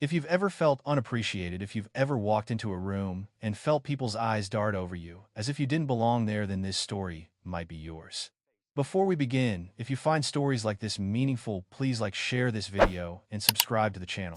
If you've ever felt unappreciated, if you've ever walked into a room and felt people's eyes dart over you, as if you didn't belong there, then this story might be yours. Before we begin, if you find stories like this meaningful, please share this video and subscribe to the channel.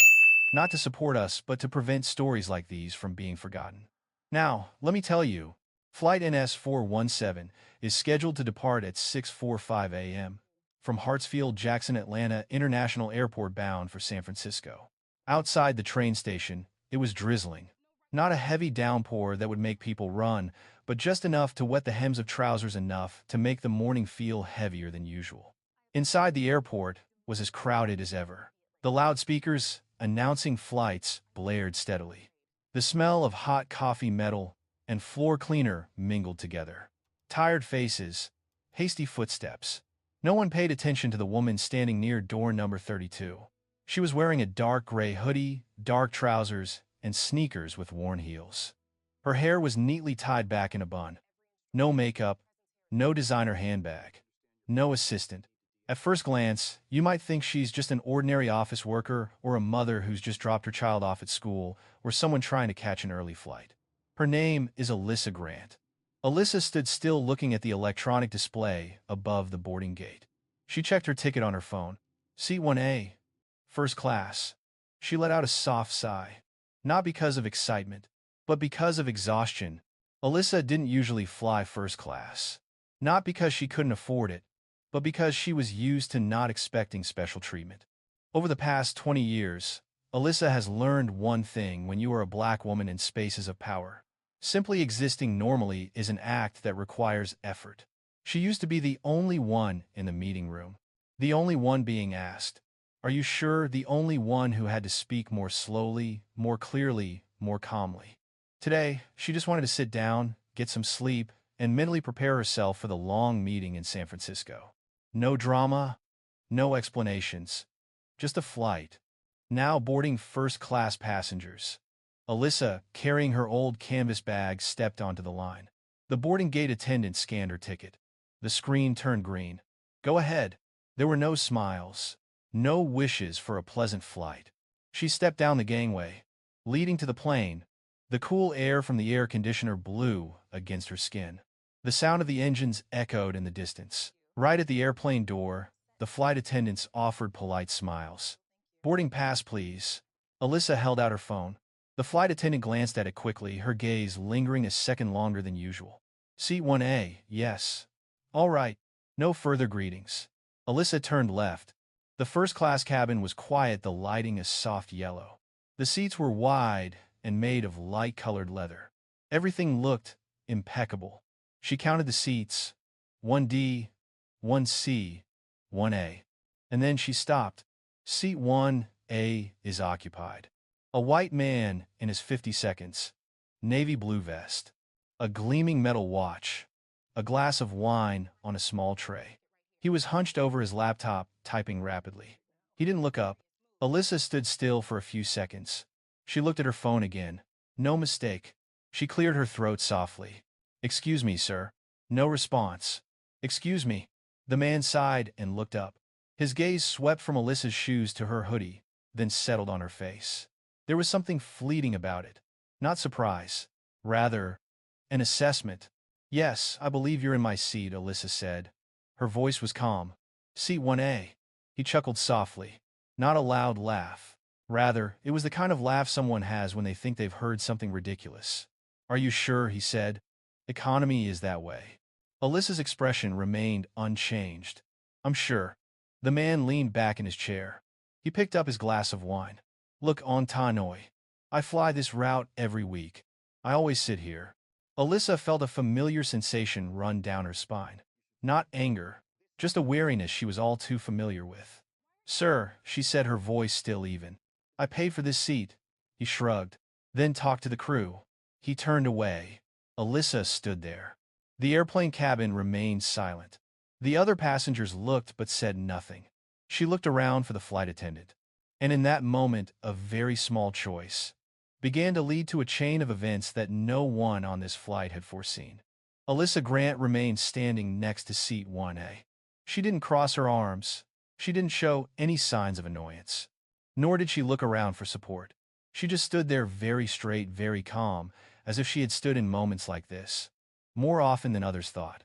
Not to support us, but to prevent stories like these from being forgotten. Now, let me tell you, Flight NS417 is scheduled to depart at 6:45 a.m. from Hartsfield-Jackson Atlanta International Airport bound for San Francisco. Outside the train station, it was drizzling. Not a heavy downpour that would make people run, but just enough to wet the hems of trousers, enough to make the morning feel heavier than usual. Inside the airport was as crowded as ever. The loudspeakers announcing flights blared steadily. The smell of hot coffee, metal, and floor cleaner mingled together. Tired faces, hasty footsteps. No one paid attention to the woman standing near door number 32. She was wearing a dark gray hoodie, dark trousers, and sneakers with worn heels. Her hair was neatly tied back in a bun. No makeup, no designer handbag, no assistant. At first glance, you might think she's just an ordinary office worker or a mother who's just dropped her child off at school or someone trying to catch an early flight. Her name is Alyssa Grant. Alyssa stood still looking at the electronic display above the boarding gate. She checked her ticket on her phone. Seat 1A. First class. She let out a soft sigh. Not because of excitement, but because of exhaustion. Alyssa didn't usually fly first class. Not because she couldn't afford it, but because she was used to not expecting special treatment. Over the past 20 years, Alyssa has learned one thing: when you are a black woman in spaces of power, simply existing normally is an act that requires effort. She used to be the only one in the meeting room, the only one being asked, "Are you sure?" The only one who had to speak more slowly, more clearly, more calmly. Today, she just wanted to sit down, get some sleep, and mentally prepare herself for the long meeting in San Francisco. No drama, no explanations, just a flight. Now boarding first-class passengers. Alyssa, carrying her old canvas bag, stepped onto the line. The boarding gate attendant scanned her ticket. The screen turned green. "Go ahead." There were no smiles. No wishes for a pleasant flight. She stepped down the gangway, leading to the plane. The cool air from the air conditioner blew against her skin. The sound of the engines echoed in the distance. Right at the airplane door, the flight attendants offered polite smiles. "Boarding pass, please." Alyssa held out her phone. The flight attendant glanced at it quickly, her gaze lingering a second longer than usual. "Seat 1A, yes." "All right." No further greetings. Alyssa turned left. The first-class cabin was quiet, the lighting a soft yellow. The seats were wide and made of light-colored leather. Everything looked impeccable. She counted the seats: 1D, 1C, 1A. And then she stopped. Seat 1A is occupied. A white man in his 50s, navy blue vest, a gleaming metal watch, a glass of wine on a small tray. He was hunched over his laptop, typing rapidly. He didn't look up. Alyssa stood still for a few seconds. She looked at her phone again. No mistake. She cleared her throat softly. "Excuse me, sir." No response. "Excuse me." The man sighed and looked up. His gaze swept from Alyssa's shoes to her hoodie, then settled on her face. There was something fleeting about it. Not surprise. Rather, an assessment. "Yes, I believe you're in my seat," Alyssa said. Her voice was calm. "Seat 1A. He chuckled softly. Not a loud laugh. Rather, it was the kind of laugh someone has when they think they've heard something ridiculous. "Are you sure?" he said. "Economy is that way." Alyssa's expression remained unchanged. "I'm sure." The man leaned back in his chair. He picked up his glass of wine. "Look, Antanoi. I fly this route every week. I always sit here." Alyssa felt a familiar sensation run down her spine. Not anger, just a weariness she was all too familiar with. "Sir," she said, her voice still even. "I paid for this seat." He shrugged. "Then talk to the crew." He turned away. Alyssa stood there. The airplane cabin remained silent. The other passengers looked but said nothing. She looked around for the flight attendant. And in that moment, a very small choice began to lead to a chain of events that no one on this flight had foreseen. Alyssa Grant remained standing next to seat 1A. She didn't cross her arms. She didn't show any signs of annoyance. Nor did she look around for support. She just stood there very straight, very calm, as if she had stood in moments like this, more often than others thought.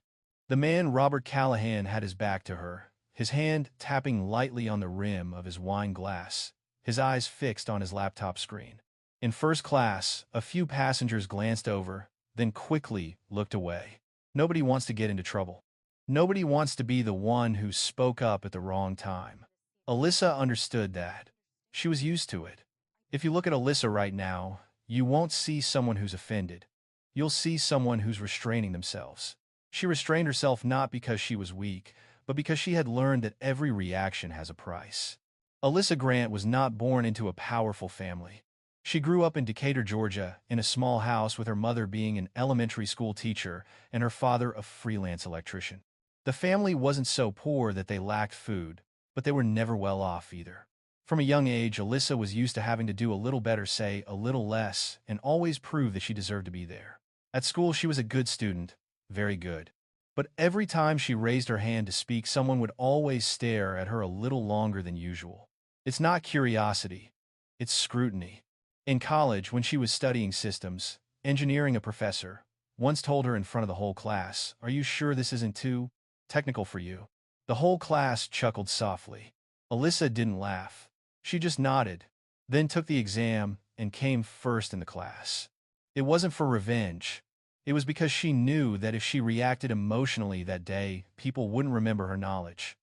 The man Robert Callahan had his back to her, his hand tapping lightly on the rim of his wine glass, his eyes fixed on his laptop screen. In first class, a few passengers glanced over, then quickly looked away. Nobody wants to get into trouble. Nobody wants to be the one who spoke up at the wrong time. Alyssa understood that. She was used to it. If you look at Alyssa right now, you won't see someone who's offended. You'll see someone who's restraining themselves. She restrained herself not because she was weak, but because she had learned that every reaction has a price. Alyssa Grant was not born into a powerful family. She grew up in Decatur, Georgia, in a small house with her mother being an elementary school teacher and her father a freelance electrician. The family wasn't so poor that they lacked food, but they were never well off either. From a young age, Alyssa was used to having to do a little better, say a little less, and always prove that she deserved to be there. At school, she was a good student, very good. But every time she raised her hand to speak, someone would always stare at her a little longer than usual. It's not curiosity, it's scrutiny. In college, when she was studying systems, engineering, a professor once told her in front of the whole class, "Are you sure this isn't too technical for you?" The whole class chuckled softly. Alyssa didn't laugh. She just nodded, then took the exam and came first in the class. It wasn't for revenge. It was because she knew that if she reacted emotionally that day, people wouldn't remember her knowledge.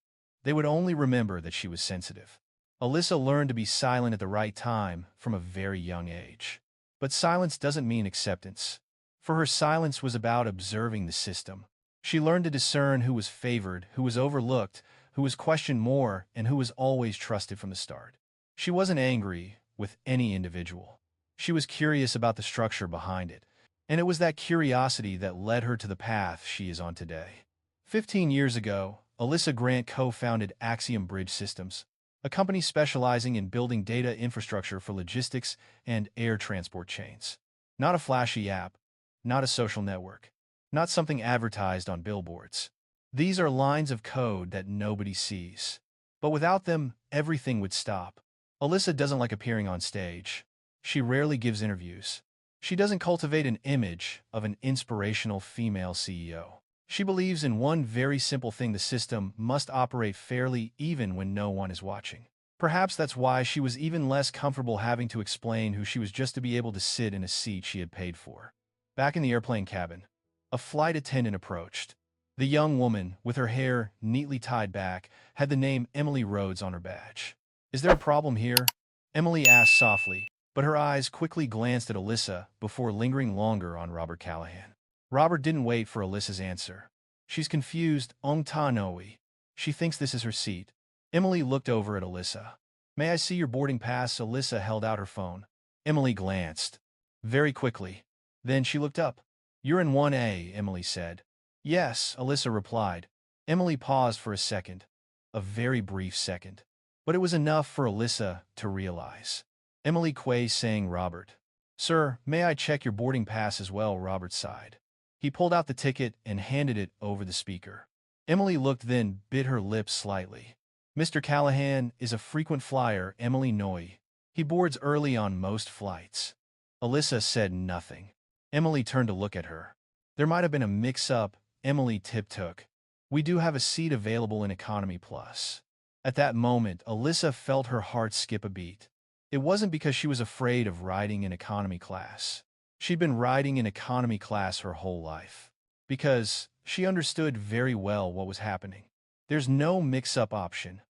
They would only remember that she was sensitive. Alyssa learned to be silent at the right time from a very young age. But silence doesn't mean acceptance. For her, silence was about observing the system. She learned to discern who was favored, who was overlooked, who was questioned more, and who was always trusted from the start. She wasn't angry with any individual. She was curious about the structure behind it. And it was that curiosity that led her to the path she is on today. 15 years ago, Alyssa Grant co-founded Axiom Bridge Systems, a company specializing in building data infrastructure for logistics and air transport chains. Not a flashy app, not a social network, not something advertised on billboards. These are lines of code that nobody sees. But without them, everything would stop. Alyssa doesn't like appearing on stage. She rarely gives interviews. She doesn't cultivate an image of an inspirational female CEO. She believes in one very simple thing: the system must operate fairly even when no one is watching. Perhaps that's why she was even less comfortable having to explain who she was just to be able to sit in a seat she had paid for. Back in the airplane cabin, a flight attendant approached. The young woman, with her hair neatly tied back, had the name Emily Rhodes on her badge. "Is there a problem here?" Emily asked softly, but her eyes quickly glanced at Alyssa before lingering longer on Robert Callahan. Robert didn't wait for Alyssa's answer. "She's confused, Ong Ta Noi. She thinks this is her seat." Emily looked over at Alyssa. "May I see your boarding pass?" Alyssa held out her phone. Emily glanced very quickly. Then she looked up. "You're in 1A, Emily said. "Yes," Alyssa replied. Emily paused for a second, a very brief second. But it was enough for Alyssa to realize. Emily Quay saying Robert. "Sir, may I check your boarding pass as well?" Robert sighed. He pulled out the ticket and handed it over the speaker. Emily looked, then bit her lips slightly. "Mr. Callahan is a frequent flyer, Emily Noi. He boards early on most flights." Alyssa said nothing. Emily turned to look at her. "There might have been a mix-up," Emily tiptoed. "We do have a seat available in Economy Plus." At that moment, Alyssa felt her heart skip a beat. It wasn't because she was afraid of riding in economy class. She'd been riding in economy class her whole life. Because she understood very well what was happening. There's no mix-up option.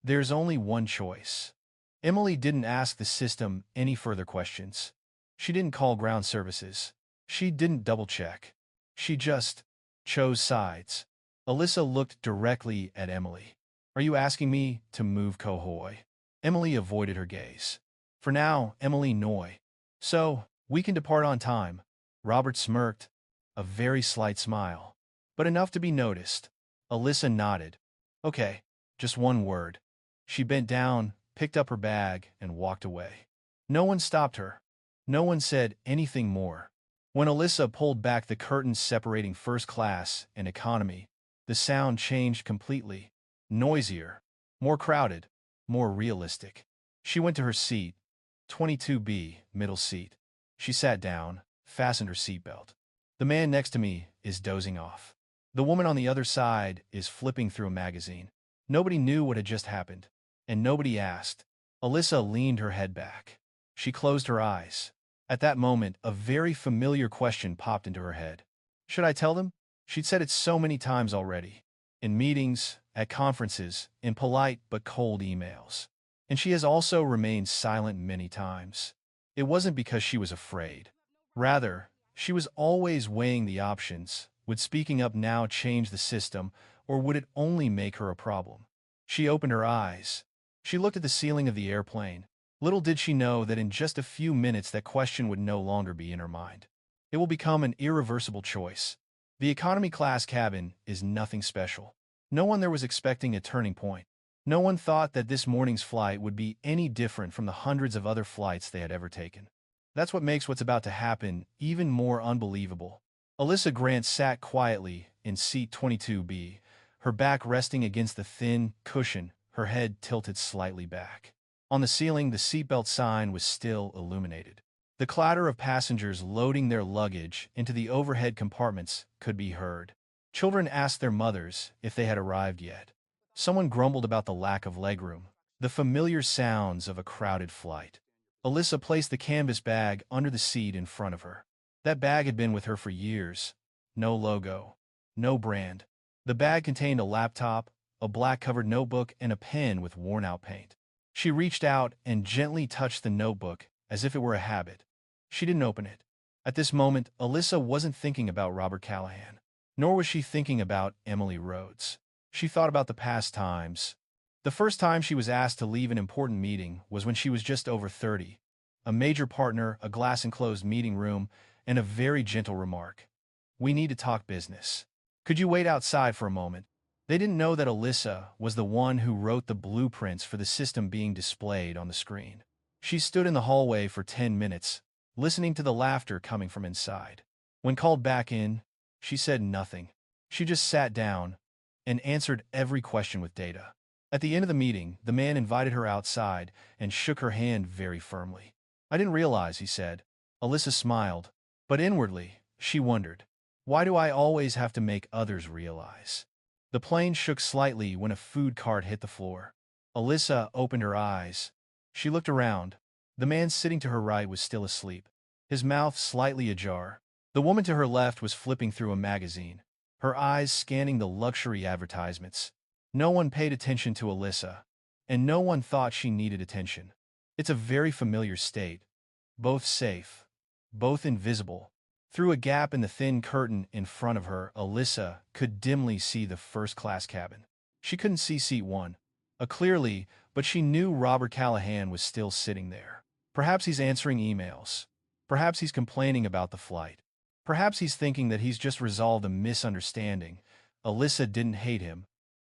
There's only one choice. Emily didn't ask the system any further questions. She didn't call ground services. She didn't double-check. She just chose sides. Alyssa looked directly at Emily. "Are you asking me to move Kohoy?" Emily avoided her gaze. "For now, Emily Noi. So, we can depart on time." Robert smirked, a very slight smile, but enough to be noticed. Alyssa nodded. "Okay, just one word." She bent down, picked up her bag, and walked away. No one stopped her. No one said anything more. When Alyssa pulled back the curtains separating first class and economy, the sound changed completely. Noisier, more crowded, more realistic. She went to her seat, 22B, middle seat. She sat down, fastened her seatbelt. The man next to me is dozing off. The woman on the other side is flipping through a magazine. Nobody knew what had just happened, and nobody asked. Alyssa leaned her head back. She closed her eyes. At that moment, a very familiar question popped into her head. Should I tell them? She'd said it so many times already. In meetings, at conferences, in polite but cold emails. And she has also remained silent many times. It wasn't because she was afraid. Rather, she was always weighing the options. Would speaking up now change the system, or would it only make her a problem? She opened her eyes. She looked at the ceiling of the airplane. Little did she know that in just a few minutes that question would no longer be in her mind. It will become an irreversible choice. The economy class cabin is nothing special. No one there was expecting a turning point. No one thought that this morning's flight would be any different from the hundreds of other flights they had ever taken. That's what makes what's about to happen even more unbelievable. Alyssa Grant sat quietly in seat 22B, her back resting against the thin cushion, her head tilted slightly back. On the ceiling, the seatbelt sign was still illuminated. The clatter of passengers loading their luggage into the overhead compartments could be heard. Children asked their mothers if they had arrived yet. Someone grumbled about the lack of legroom, the familiar sounds of a crowded flight. Alyssa placed the canvas bag under the seat in front of her. That bag had been with her for years. No logo, no brand. The bag contained a laptop, a black-covered notebook, and a pen with worn-out paint. She reached out and gently touched the notebook as if it were a habit. She didn't open it. At this moment, Alyssa wasn't thinking about Robert Callahan, nor was she thinking about Emily Rhodes. She thought about the past times. The first time she was asked to leave an important meeting was when she was just over 30. A major partner, a glass-enclosed meeting room, and a very gentle remark. We need to talk business. Could you wait outside for a moment? They didn't know that Alyssa was the one who wrote the blueprints for the system being displayed on the screen. She stood in the hallway for 10 minutes, listening to the laughter coming from inside. When called back in, she said nothing. She just sat down and answered every question with data. At the end of the meeting, the man invited her outside and shook her hand very firmly. I didn't realize, he said. Alyssa smiled, but inwardly, she wondered, why do I always have to make others realize? The plane shook slightly when a food cart hit the floor. Alyssa opened her eyes. She looked around. The man sitting to her right was still asleep, his mouth slightly ajar. The woman to her left was flipping through a magazine, her eyes scanning the luxury advertisements. No one paid attention to Alyssa, and no one thought she needed attention. It's a very familiar state. Both safe, both invisible. Through a gap in the thin curtain in front of her, Alyssa could dimly see the first-class cabin. She couldn't see seat 1 clearly, but she knew Robert Callahan was still sitting there. Perhaps he's answering emails. Perhaps he's complaining about the flight. Perhaps he's thinking that he's just resolved a misunderstanding. Alyssa didn't hate him.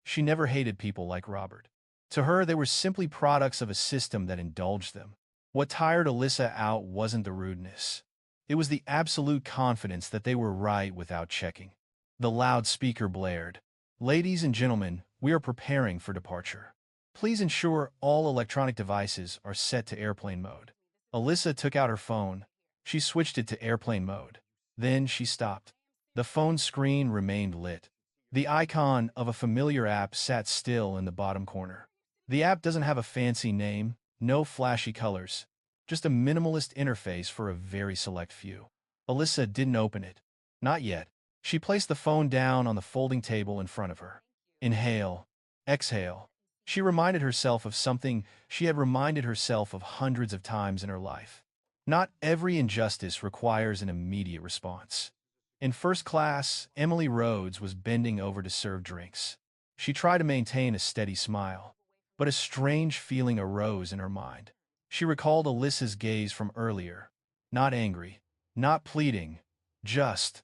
She never hated people like Robert. To her, they were simply products of a system that indulged them. What tired Alyssa out wasn't the rudeness. It was the absolute confidence that they were right without checking. The loudspeaker blared. Ladies and gentlemen, we are preparing for departure. Please ensure all electronic devices are set to airplane mode. Alyssa took out her phone. She switched it to airplane mode. Then she stopped. The phone screen remained lit. The icon of a familiar app sat still in the bottom corner. The app doesn't have a fancy name, no flashy colors, just a minimalist interface for a very select few. Alyssa didn't open it. Not yet. She placed the phone down on the folding table in front of her. Inhale. Exhale. She reminded herself of something she had reminded herself of hundreds of times in her life. Not every injustice requires an immediate response. In first class, Emily Rhodes was bending over to serve drinks. She tried to maintain a steady smile, but a strange feeling arose in her mind. She recalled Alyssa's gaze from earlier. Not angry, not pleading, just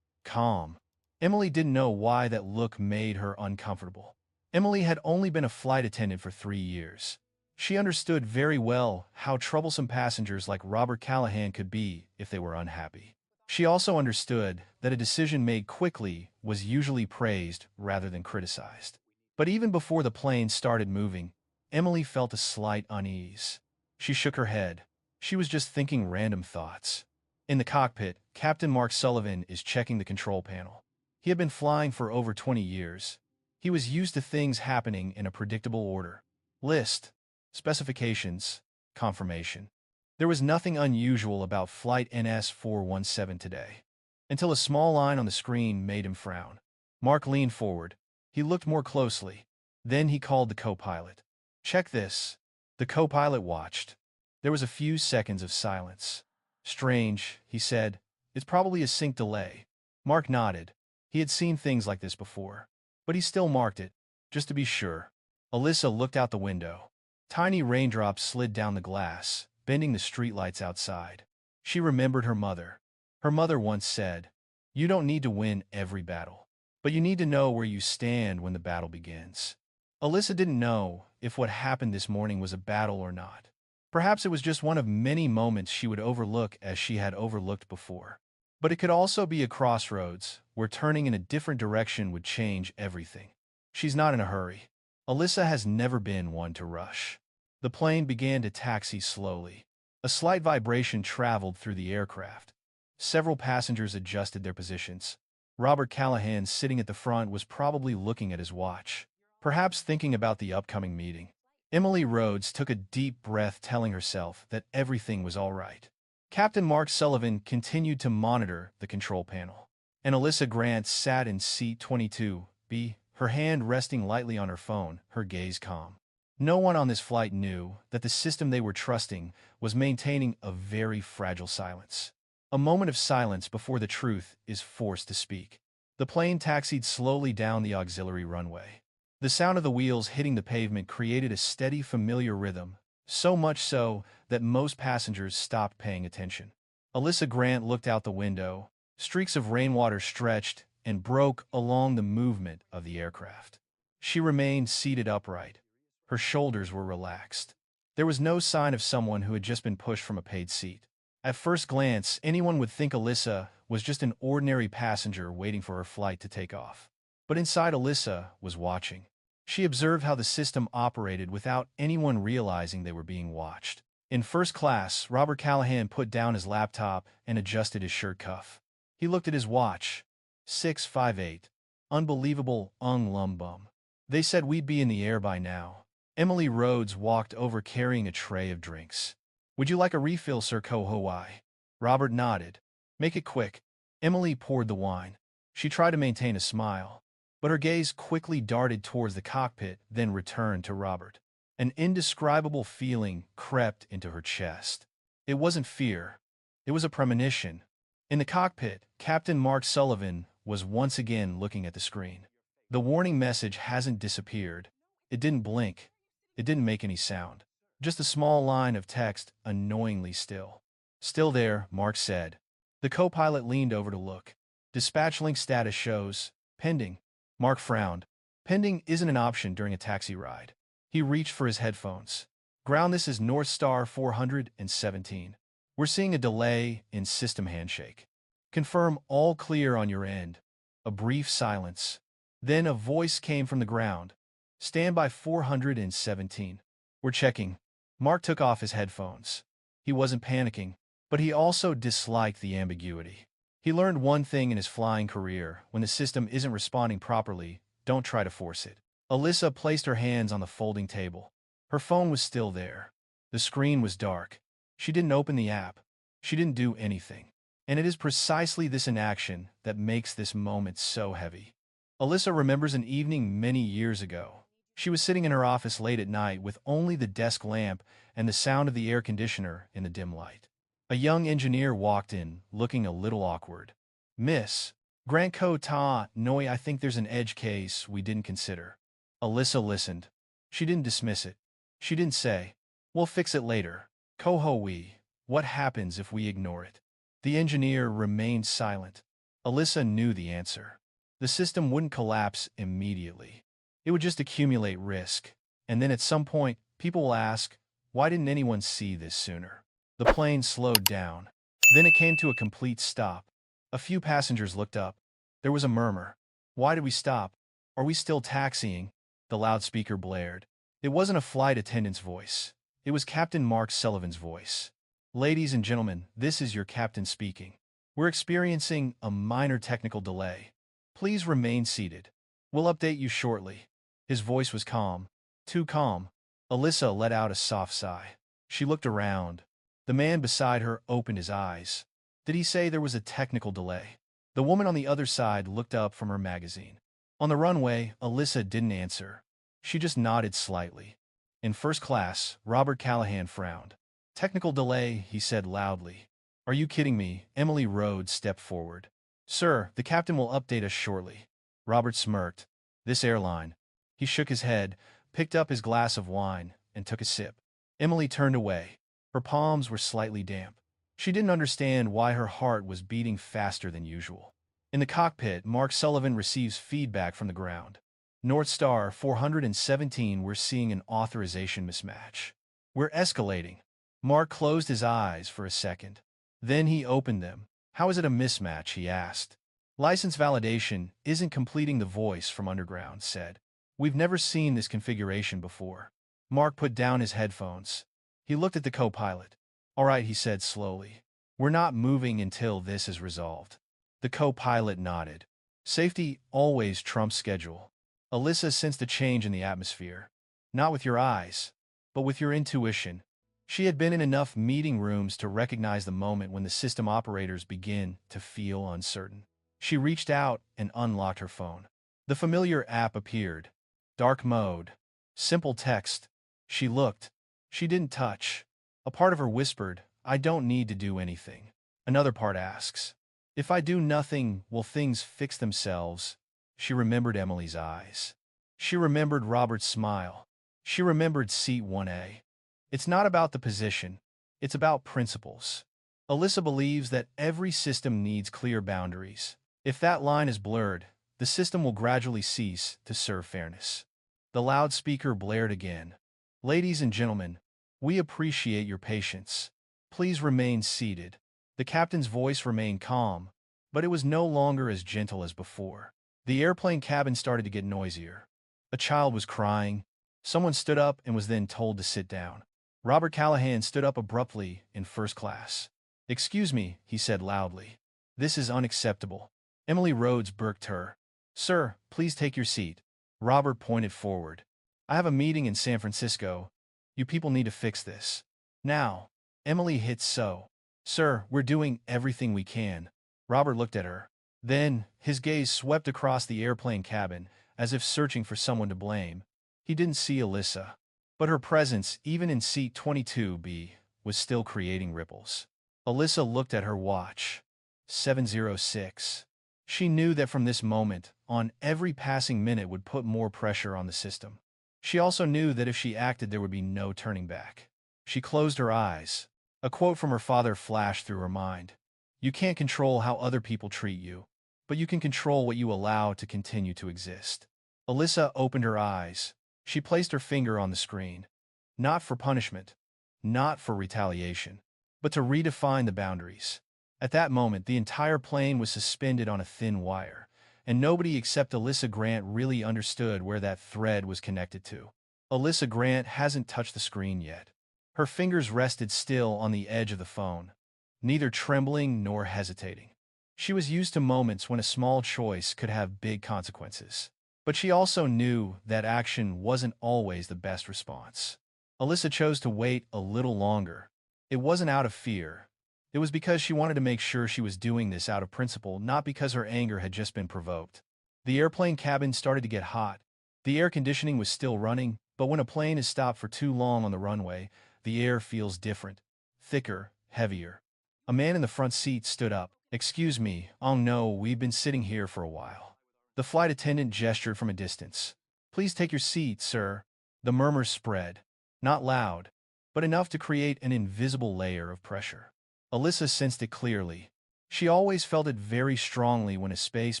calm. Emily didn't know why that look made her uncomfortable. Emily had only been a flight attendant for 3 years. She understood very well how troublesome passengers like Robert Callahan could be if they were unhappy. She also understood that a decision made quickly was usually praised rather than criticized. But even before the plane started moving, Emily felt a slight unease. She shook her head. She was just thinking random thoughts. In the cockpit, Captain Mark Sullivan is checking the control panel. He had been flying for over 20 years. He was used to things happening in a predictable order. List, specifications, confirmation. There was nothing unusual about Flight NS-417 today, until a small line on the screen made him frown. Mark leaned forward. He looked more closely. Then he called the co-pilot. "Check this." The co-pilot watched. There was a few seconds of silence. "Strange," he said. "It's probably a sync delay." Mark nodded. He had seen things like this before. But he still marked it, just to be sure. Alyssa looked out the window. Tiny raindrops slid down the glass, bending the streetlights outside. She remembered her mother. Her mother once said, "You don't need to win every battle, but you need to know where you stand when the battle begins." Alyssa didn't know if what happened this morning was a battle or not. Perhaps it was just one of many moments she would overlook as she had overlooked before. But it could also be a crossroads, where turning in a different direction would change everything. She's not in a hurry. Alyssa has never been one to rush. The plane began to taxi slowly. A slight vibration traveled through the aircraft. Several passengers adjusted their positions. Robert Callahan, sitting at the front, was probably looking at his watch, perhaps thinking about the upcoming meeting. Emily Rhodes took a deep breath, telling herself that everything was all right. Captain Mark Sullivan continued to monitor the control panel, and Alyssa Grant sat in seat 22B, her hand resting lightly on her phone, her gaze calm. No one on this flight knew that the system they were trusting was maintaining a very fragile silence. A moment of silence before the truth is forced to speak. The plane taxied slowly down the auxiliary runway. The sound of the wheels hitting the pavement created a steady, familiar rhythm, so much so that most passengers stopped paying attention. Alyssa Grant looked out the window. Streaks of rainwater stretched and broke along the movement of the aircraft. She remained seated upright. Her shoulders were relaxed. There was no sign of someone who had just been pushed from a paid seat. At first glance, anyone would think Alyssa was just an ordinary passenger waiting for her flight to take off. But inside, Alyssa was watching. She observed how the system operated without anyone realizing they were being watched. In first class, Robert Callahan put down his laptop and adjusted his shirt cuff. He looked at his watch. 6:58. Unbelievable, lumbum. They said we'd be in the air by now. Emily Rhodes walked over carrying a tray of drinks. "Would you like a refill, Sir Kohoi?" Robert nodded. "Make it quick." Emily poured the wine. She tried to maintain a smile, but her gaze quickly darted towards the cockpit, then returned to Robert. An indescribable feeling crept into her chest. It wasn't fear. It was a premonition. In the cockpit, Captain Mark Sullivan was once again looking at the screen. The warning message hasn't disappeared. It didn't blink. It didn't make any sound. Just a small line of text, annoyingly still. "Still there," Mark said. The co-pilot leaned over to look. "Dispatch link status shows pending." Mark frowned. Pending isn't an option during a taxi ride. He reached for his headphones. "Ground, this is North Star 417. We're seeing a delay in system handshake. Confirm all clear on your end." A brief silence. Then a voice came from the ground. "Stand by 417. We're checking." Mark took off his headphones. He wasn't panicking, but he also disliked the ambiguity. He learned one thing in his flying career: when the system isn't responding properly, don't try to force it. Alyssa placed her hands on the folding table. Her phone was still there. The screen was dark. She didn't open the app. She didn't do anything. And it is precisely this inaction that makes this moment so heavy. Alyssa remembers an evening many years ago. She was sitting in her office late at night with only the desk lamp and the sound of the air conditioner in the dim light. A young engineer walked in, looking a little awkward. "Miss Grant Ta Noi, I think there's an edge case we didn't consider." Alyssa listened. She didn't dismiss it. She didn't say, "We'll fix it later." "Kohoi, what happens if we ignore it?" The engineer remained silent. Alyssa knew the answer. The system wouldn't collapse immediately. It would just accumulate risk. And then at some point, people will ask, why didn't anyone see this sooner? The plane slowed down. Then it came to a complete stop. A few passengers looked up. There was a murmur. "Why did we stop? Are we still taxiing?" The loudspeaker blared. It wasn't a flight attendant's voice. It was Captain Mark Sullivan's voice. "Ladies and gentlemen, this is your captain speaking. We're experiencing a minor technical delay. Please remain seated. We'll update you shortly." His voice was calm. Too calm. Alyssa let out a soft sigh. She looked around. The man beside her opened his eyes. Did he say there was a technical delay? The woman on the other side looked up from her magazine. On the runway, Alyssa didn't answer. She just nodded slightly. In first class, Robert Callahan frowned. "Technical delay," he said loudly. "Are you kidding me?" Emily Rhodes stepped forward. "Sir, the captain will update us shortly." Robert smirked. "This airline." He shook his head, picked up his glass of wine, and took a sip. Emily turned away. Her palms were slightly damp. She didn't understand why her heart was beating faster than usual. In the cockpit, Mark Sullivan receives feedback from the ground. "North Star 417, we're seeing an authorization mismatch. We're escalating." Mark closed his eyes for a second. Then he opened them. "How is it a mismatch?" he asked. "License validation isn't completing," the voice from underground said. "We've never seen this configuration before." Mark put down his headphones. He looked at the co-pilot. "All right," he said slowly. "We're not moving until this is resolved." The co-pilot nodded. Safety always trumps schedule. Alyssa sensed a change in the atmosphere. Not with your eyes, but with your intuition. She had been in enough meeting rooms to recognize the moment when the system operators begin to feel uncertain. She reached out and unlocked her phone. The familiar app appeared. Dark mode. Simple text. She looked. She didn't touch. A part of her whispered, "I don't need to do anything." Another part asks, "If I do nothing, will things fix themselves?" She remembered Emily's eyes. She remembered Robert's smile. She remembered seat 1A. It's not about the position. It's about principles. Alyssa believes that every system needs clear boundaries. If that line is blurred, the system will gradually cease to serve fairness. The loudspeaker blared again. "Ladies and gentlemen, we appreciate your patience. Please remain seated." The captain's voice remained calm, but it was no longer as gentle as before. The airplane cabin started to get noisier. A child was crying. Someone stood up and was then told to sit down. Robert Callahan stood up abruptly in first class. "Excuse me," he said loudly. "This is unacceptable." Emily Rhodes burked her. "Sir, please take your seat." Robert pointed forward. "I have a meeting in San Francisco. You people need to fix this. Now." Emily hit so. "Sir, we're doing everything we can." Robert looked at her. Then, his gaze swept across the airplane cabin, as if searching for someone to blame. He didn't see Alyssa. But her presence, even in seat 22B, was still creating ripples. Alyssa looked at her watch. 7:06. She knew that from this moment on, every passing minute would put more pressure on the system. She also knew that if she acted, there would be no turning back. She closed her eyes. A quote from her father flashed through her mind. "You can't control how other people treat you, but you can control what you allow to continue to exist." Alyssa opened her eyes. She placed her finger on the screen. Not for punishment, not for retaliation, but to redefine the boundaries. At that moment, the entire plane was suspended on a thin wire, and nobody except Alyssa Grant really understood where that thread was connected to. Alyssa Grant hasn't touched the screen yet. Her fingers rested still on the edge of the phone, neither trembling nor hesitating. She was used to moments when a small choice could have big consequences. But she also knew that action wasn't always the best response. Alyssa chose to wait a little longer. It wasn't out of fear. It was because she wanted to make sure she was doing this out of principle, not because her anger had just been provoked. The airplane cabin started to get hot. The air conditioning was still running, but when a plane is stopped for too long on the runway, the air feels different, thicker, heavier. A man in the front seat stood up. "Excuse me, oh no, we've been sitting here for a while." The flight attendant gestured from a distance. "Please take your seat, sir." The murmurs spread. Not loud, but enough to create an invisible layer of pressure. Alyssa sensed it clearly. She always felt it very strongly when a space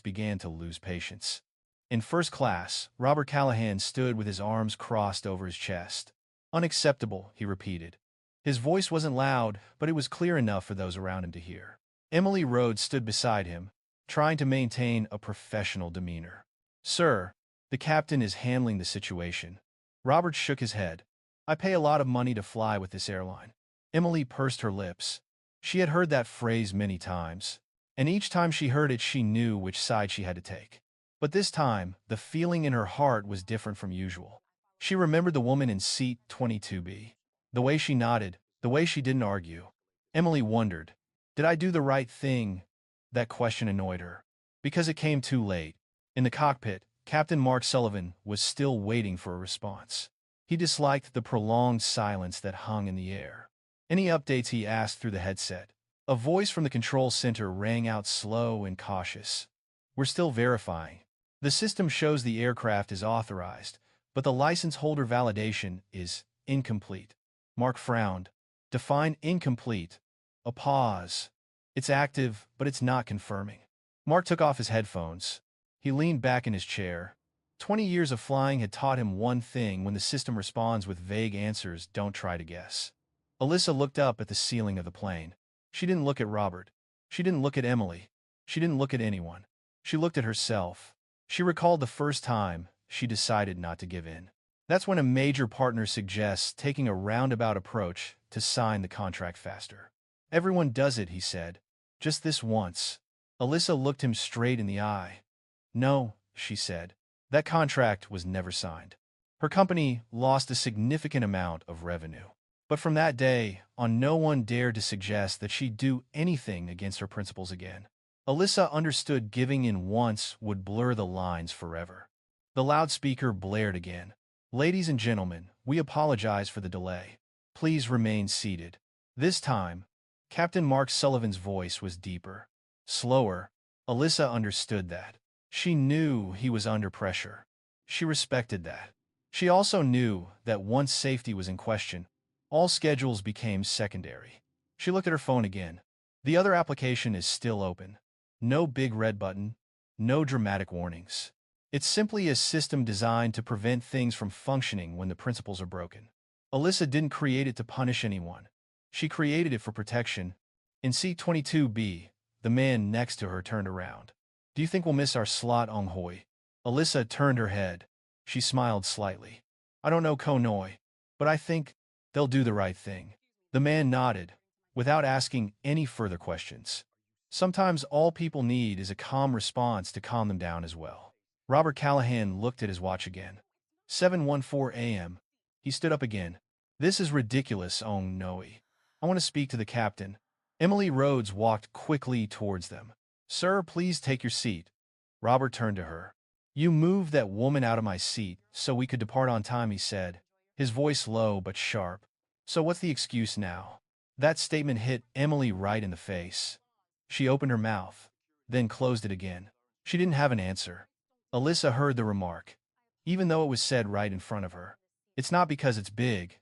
began to lose patience. In first class, Robert Callahan stood with his arms crossed over his chest. "Unacceptable," he repeated. His voice wasn't loud, but it was clear enough for those around him to hear. Emily Rhodes stood beside him, trying to maintain a professional demeanor. "Sir, the captain is handling the situation." Robert shook his head. I pay a lot of money to fly with this airline. Emily pursed her lips. She had heard that phrase many times, and each time she heard it she knew which side she had to take. But this time, the feeling in her heart was different from usual. She remembered the woman in seat 22B. The way she nodded, the way she didn't argue. Emily wondered, did I do the right thing? That question annoyed her. Because it came too late. In the cockpit, Captain Mark Sullivan was still waiting for a response. He disliked the prolonged silence that hung in the air. Any updates, he asked through the headset. A voice from the control center rang out slow and cautious. We're still verifying. The system shows the aircraft is authorized, but the license holder validation is incomplete. Mark frowned. Define incomplete. A pause. It's active, but it's not confirming. Mark took off his headphones. He leaned back in his chair. 20 years of flying had taught him one thing: when the system responds with vague answers, don't try to guess. Alyssa looked up at the ceiling of the plane. She didn't look at Robert. She didn't look at Emily. She didn't look at anyone. She looked at herself. She recalled the first time she decided not to give in. That's when a major partner suggests taking a roundabout approach to sign the contract faster. Everyone does it, he said. Just this once. Alyssa looked him straight in the eye. No, she said. That contract was never signed. Her company lost a significant amount of revenue. But from that day on, no one dared to suggest that she'd do anything against her principles again. Alyssa understood giving in once would blur the lines forever. The loudspeaker blared again. Ladies and gentlemen, we apologize for the delay. Please remain seated. This time, Captain Mark Sullivan's voice was deeper, slower. Alyssa understood that. She knew he was under pressure. She respected that. She also knew that once safety was in question, all schedules became secondary. She looked at her phone again. The other application is still open. No big red button, no dramatic warnings. It's simply a system designed to prevent things from functioning when the principles are broken. Alyssa didn't create it to punish anyone. She created it for protection. In C-22B, the man next to her turned around. Do you think we'll miss our slot, Ong Hoi? Alyssa turned her head. She smiled slightly. I don't know, Ko Noi, but I think they'll do the right thing. The man nodded, without asking any further questions. Sometimes all people need is a calm response to calm them down as well. Robert Callahan looked at his watch again. 7:14 a.m. He stood up again. This is ridiculous, Ong Noi. I want to speak to the captain. Emily Rhodes walked quickly towards them. Sir, please take your seat. Robert turned to her. You moved that woman out of my seat so we could depart on time, he said, his voice low but sharp. So what's the excuse now? That statement hit Emily right in the face. She opened her mouth, then closed it again. She didn't have an answer. Alyssa heard the remark, even though it was said right in front of her. It's not because it's big.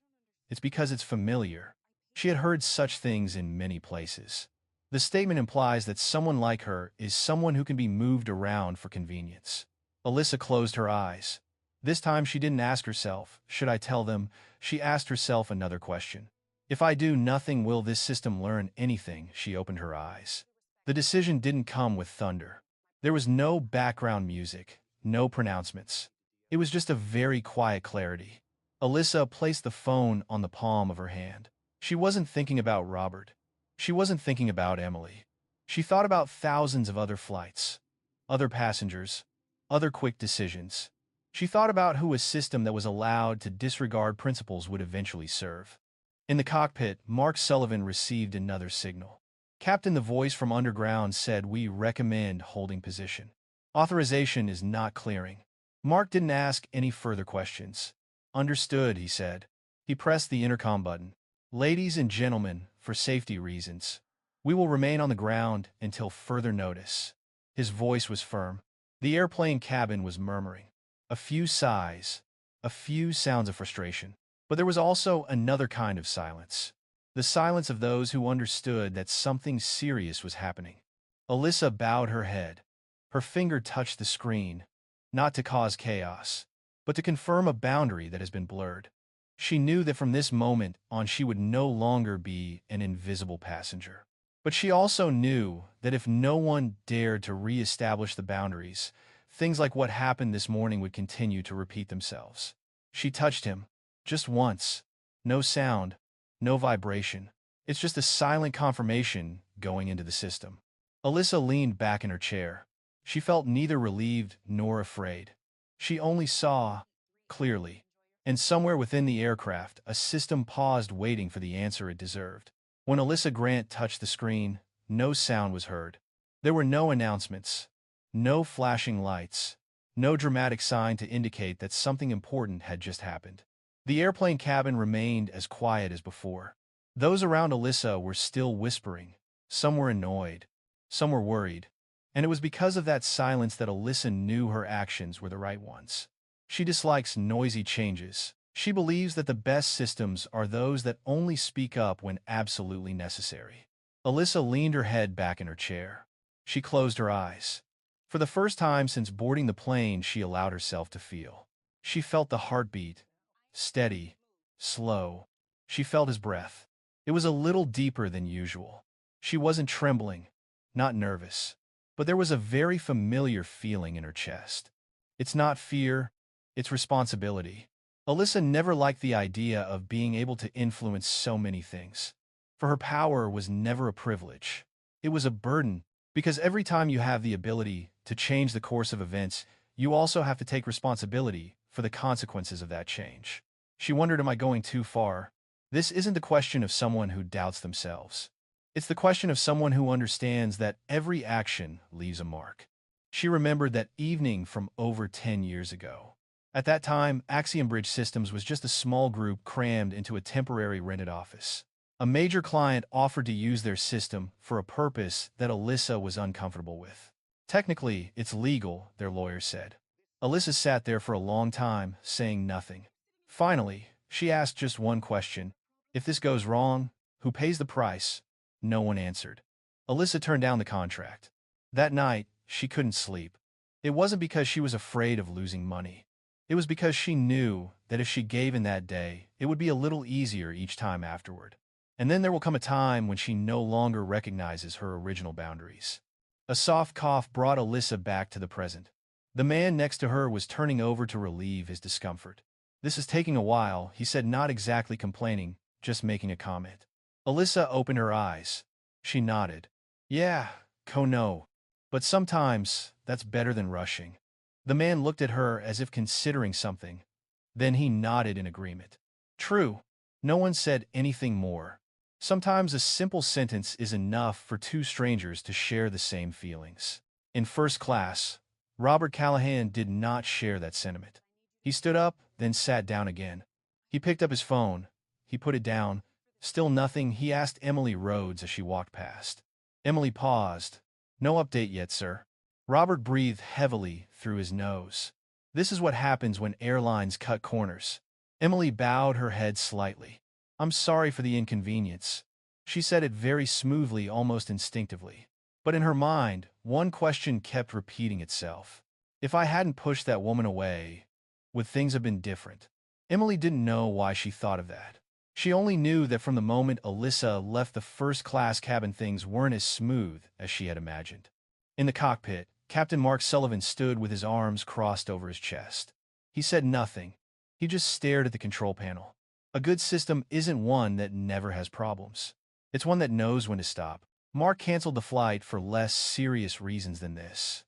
It's because it's familiar. She had heard such things in many places. The statement implies that someone like her is someone who can be moved around for convenience. Alyssa closed her eyes. This time she didn't ask herself, should I tell them? She asked herself another question. If I do nothing, will this system learn anything? She opened her eyes. The decision didn't come with thunder. There was no background music, no pronouncements. It was just a very quiet clarity. Alyssa placed the phone on the palm of her hand. She wasn't thinking about Robert. She wasn't thinking about Emily. She thought about thousands of other flights, other passengers, other quick decisions. She thought about who a system that was allowed to disregard principles would eventually serve. In the cockpit, Mark Sullivan received another signal. Captain, the voice from underground said, we recommend holding position. Authorization is not clearing. Mark didn't ask any further questions. Understood, he said. He pressed the intercom button. Ladies and gentlemen, for safety reasons, we will remain on the ground until further notice. His voice was firm. The airplane cabin was murmuring. A few sighs, a few sounds of frustration. But there was also another kind of silence. The silence of those who understood that something serious was happening. Alyssa bowed her head. Her finger touched the screen, not to cause chaos, but to confirm a boundary that has been blurred. She knew that from this moment on she would no longer be an invisible passenger. But she also knew that if no one dared to re-establish the boundaries, things like what happened this morning would continue to repeat themselves. She touched him, just once, No sound, no vibration. It's just a silent confirmation going into the system. Alyssa leaned back in her chair. She felt neither relieved nor afraid. She only saw, clearly. And somewhere within the aircraft, a system paused waiting for the answer it deserved. When Alyssa Grant touched the screen, no sound was heard. There were no announcements, no flashing lights, no dramatic sign to indicate that something important had just happened. The airplane cabin remained as quiet as before. Those around Alyssa were still whispering. Some were annoyed, some were worried. And it was because of that silence that Alyssa knew her actions were the right ones. She dislikes noisy changes. She believes that the best systems are those that only speak up when absolutely necessary. Alyssa leaned her head back in her chair. She closed her eyes. For the first time since boarding the plane, she allowed herself to feel. She felt the heartbeat, steady, slow. She felt his breath. It was a little deeper than usual. She wasn't trembling, not nervous, but there was a very familiar feeling in her chest. It's not fear, it's responsibility. Alyssa never liked the idea of being able to influence so many things. For her, power was never a privilege. It was a burden, because every time you have the ability to change the course of events, you also have to take responsibility for the consequences of that change. She wondered, am I going too far? This isn't the question of someone who doubts themselves. It's the question of someone who understands that every action leaves a mark. She remembered that evening from over 10 years ago. At that time, Axiom Bridge Systems was just a small group crammed into a temporary rented office. A major client offered to use their system for a purpose that Alyssa was uncomfortable with. Technically, it's legal, their lawyer said. Alyssa sat there for a long time, saying nothing. Finally, she asked just one question. If this goes wrong, who pays the price? No one answered. Alyssa turned down the contract. That night, she couldn't sleep. It wasn't because she was afraid of losing money. It was because she knew that if she gave in that day, it would be a little easier each time afterward. And then there will come a time when she no longer recognizes her original boundaries. A soft cough brought Alyssa back to the present. The man next to her was turning over to relieve his discomfort. This is taking a while, he said, not exactly complaining, just making a comment. Alyssa opened her eyes. She nodded. Yeah, no. But sometimes, that's better than rushing. The man looked at her as if considering something. Then he nodded in agreement. True. No one said anything more. Sometimes a simple sentence is enough for two strangers to share the same feelings. In first class, Robert Callahan did not share that sentiment. He stood up, then sat down again. He picked up his phone. He put it down. Still nothing. He asked Emily Rhodes as she walked past. Emily paused. No update yet, sir. Robert breathed heavily through his nose. This is what happens when airlines cut corners. Emily bowed her head slightly. I'm sorry for the inconvenience. She said it very smoothly, almost instinctively. But in her mind, one question kept repeating itself. If I hadn't pushed that woman away, would things have been different? Emily didn't know why she thought of that. She only knew that from the moment Alyssa left the first-class cabin, things weren't as smooth as she had imagined. In the cockpit, Captain Mark Sullivan stood with his arms crossed over his chest. He said nothing. He just stared at the control panel. A good system isn't one that never has problems. It's one that knows when to stop. Mark canceled the flight for less serious reasons than this.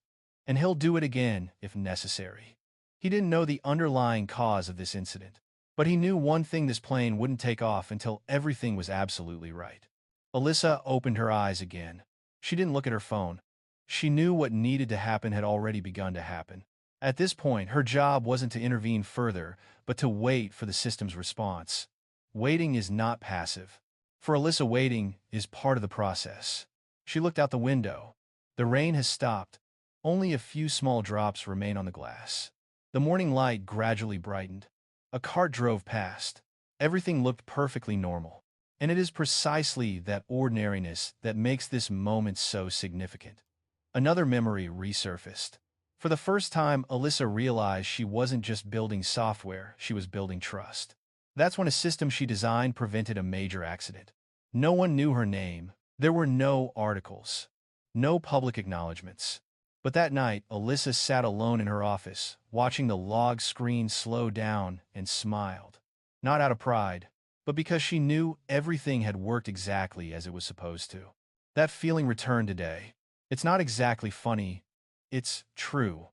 And he'll do it again if necessary. He didn't know the underlying cause of this incident. But he knew one thing: this plane wouldn't take off until everything was absolutely right. Alyssa opened her eyes again. She didn't look at her phone. She knew what needed to happen had already begun to happen. At this point, her job wasn't to intervene further, but to wait for the system's response. Waiting is not passive. For Alyssa, waiting is part of the process. She looked out the window. The rain has stopped. Only a few small drops remain on the glass. The morning light gradually brightened. A cart drove past. Everything looked perfectly normal. And it is precisely that ordinariness that makes this moment so significant. Another memory resurfaced. For the first time, Alyssa realized she wasn't just building software, she was building trust. That's when a system she designed prevented a major accident. No one knew her name. There were no articles. No public acknowledgments. But that night, Alyssa sat alone in her office, watching the log screen slow down, and smiled. Not out of pride, but because she knew everything had worked exactly as it was supposed to. That feeling returned today. It's not exactly funny, it's true.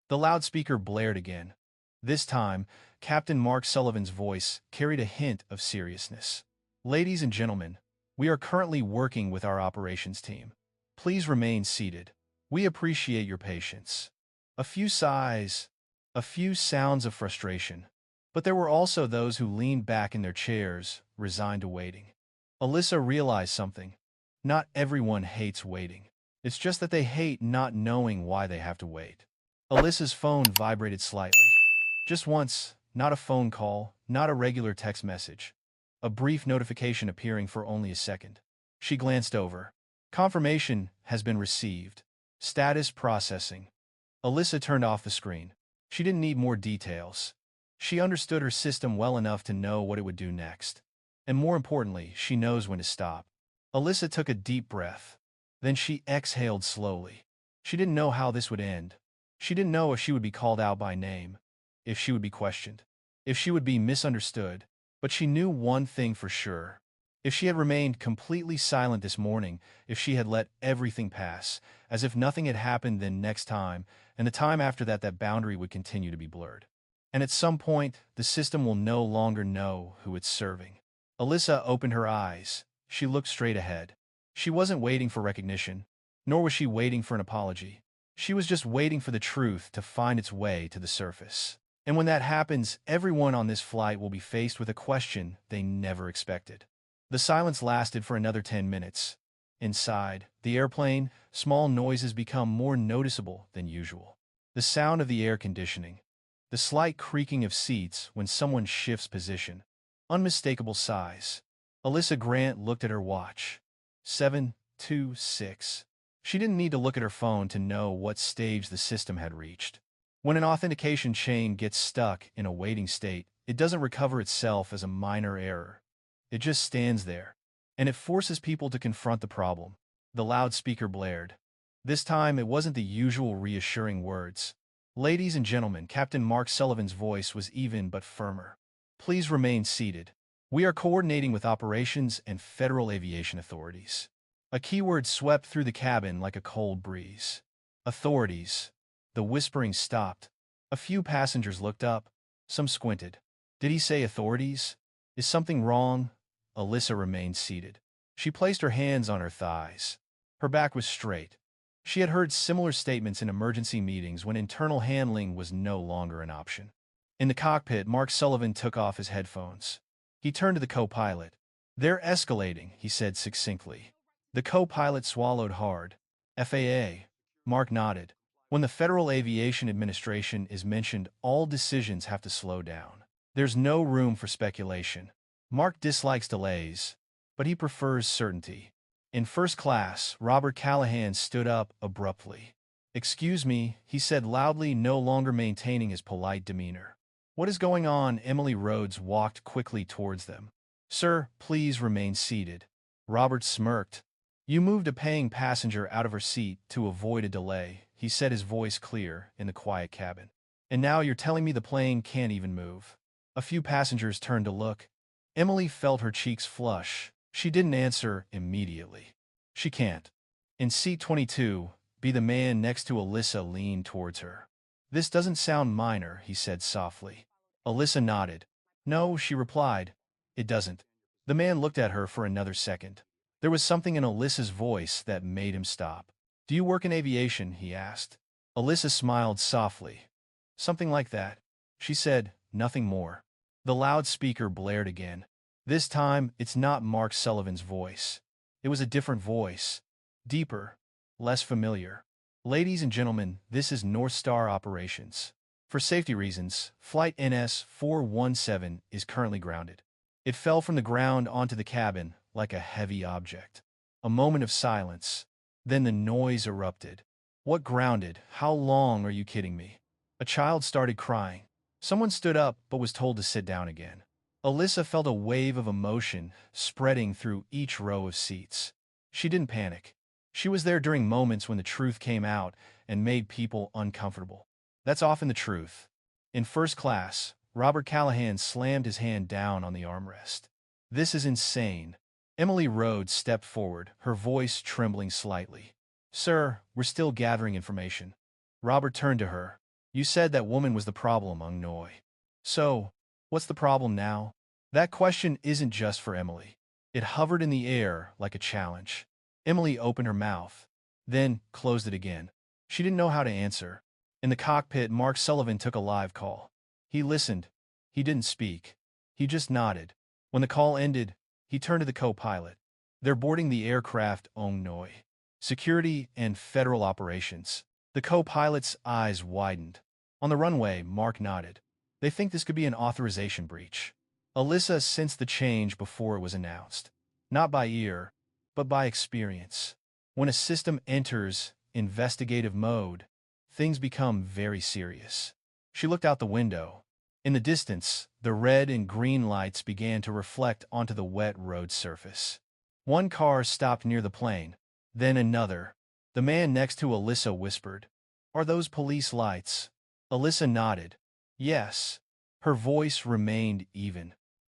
The loudspeaker blared again. This time, Captain Mark Sullivan's voice carried a hint of seriousness. Ladies and gentlemen, we are currently working with our operations team. Please remain seated. We appreciate your patience. A few sighs, a few sounds of frustration. But there were also those who leaned back in their chairs, resigned to waiting. Alyssa realized something. Not everyone hates waiting. It's just that they hate not knowing why they have to wait. Alyssa's phone vibrated slightly. Just once, not a phone call, not a regular text message. A brief notification appearing for only a second. She glanced over. Confirmation has been received. Status processing. Alyssa turned off the screen. She didn't need more details. She understood her system well enough to know what it would do next. And more importantly, she knows when to stop. Alyssa took a deep breath. Then she exhaled slowly. She didn't know how this would end. She didn't know if she would be called out by name, if she would be questioned, if she would be misunderstood. But she knew one thing for sure. If she had remained completely silent this morning, if she had let everything pass, as if nothing had happened, then next time, and the time after that, that boundary would continue to be blurred. And at some point, the system will no longer know who it's serving. Alyssa opened her eyes. She looked straight ahead. She wasn't waiting for recognition, nor was she waiting for an apology. She was just waiting for the truth to find its way to the surface. And when that happens, everyone on this flight will be faced with a question they never expected. The silence lasted for another 10 minutes. Inside the airplane, small noises become more noticeable than usual. The sound of the air conditioning, the slight creaking of seats when someone shifts position, unmistakable sighs. Alyssa Grant looked at her watch. 7:26. She didn't need to look at her phone to know what stage the system had reached. When an authentication chain gets stuck in a waiting state, it doesn't recover itself as a minor error. It just stands there, and it forces people to confront the problem. The loudspeaker blared. This time, it wasn't the usual reassuring words. Ladies and gentlemen, Captain Mark Sullivan's voice was even but firmer. Please remain seated. We are coordinating with operations and federal aviation authorities. A keyword swept through the cabin like a cold breeze. Authorities. The whispering stopped. A few passengers looked up. Some squinted. Did he say authorities? Is something wrong? Alyssa remained seated. She placed her hands on her thighs. Her back was straight. She had heard similar statements in emergency meetings when internal handling was no longer an option. In the cockpit, Mark Sullivan took off his headphones. He turned to the co-pilot. They're escalating, he said succinctly. The co-pilot swallowed hard. FAA. Mark nodded. When the Federal Aviation Administration is mentioned, all decisions have to slow down. There's no room for speculation. Mark dislikes delays, but he prefers certainty. In first class, Robert Callahan stood up abruptly. Excuse me, he said loudly, no longer maintaining his polite demeanor. What is going on? Emily Rhodes walked quickly towards them. Sir, please remain seated. Robert smirked. You moved a paying passenger out of her seat to avoid a delay, he said, his voice clear in the quiet cabin. And now you're telling me the plane can't even move. A few passengers turned to look. Emily felt her cheeks flush. She didn't answer immediately. She can't. In seat 22, the man next to Alyssa leaned towards her. This doesn't sound minor, he said softly. Alyssa nodded. No, she replied. It doesn't. The man looked at her for another second. There was something in Alyssa's voice that made him stop. Do you work in aviation? He asked. Alyssa smiled softly. Something like that. She said, nothing more. The loudspeaker blared again. This time, it's not Mark Sullivan's voice. It was a different voice. Deeper. Less familiar. Ladies and gentlemen, this is North Star Operations. For safety reasons, Flight NS-417 is currently grounded. It fell from the ground onto the cabin like a heavy object. A moment of silence. Then the noise erupted. What grounded? How long? Are you kidding me? A child started crying. Someone stood up but was told to sit down again. Alyssa felt a wave of emotion spreading through each row of seats. She didn't panic. She was there during moments when the truth came out and made people uncomfortable. That's often the truth. In first class, Robert Callahan slammed his hand down on the armrest. This is insane. Emily Rhodes stepped forward, her voice trembling slightly. Sir, we're still gathering information. Robert turned to her. You said that woman was the problem, Noi. So, what's the problem now? That question isn't just for Emily. It hovered in the air like a challenge. Emily opened her mouth, then closed it again. She didn't know how to answer. In the cockpit, Mark Sullivan took a live call. He listened. He didn't speak. He just nodded. When the call ended, he turned to the co-pilot. They're boarding the aircraft Noi. Security and federal operations. The co-pilot's eyes widened. On the runway, Mark nodded. They think this could be an authorization breach. Alyssa sensed the change before it was announced. Not by ear, but by experience. When a system enters investigative mode, things become very serious. She looked out the window. In the distance, the red and green lights began to reflect onto the wet road surface. One car stopped near the plane, then another. The man next to Alyssa whispered, "Are those police lights?" Alyssa nodded. Yes. Her voice remained even.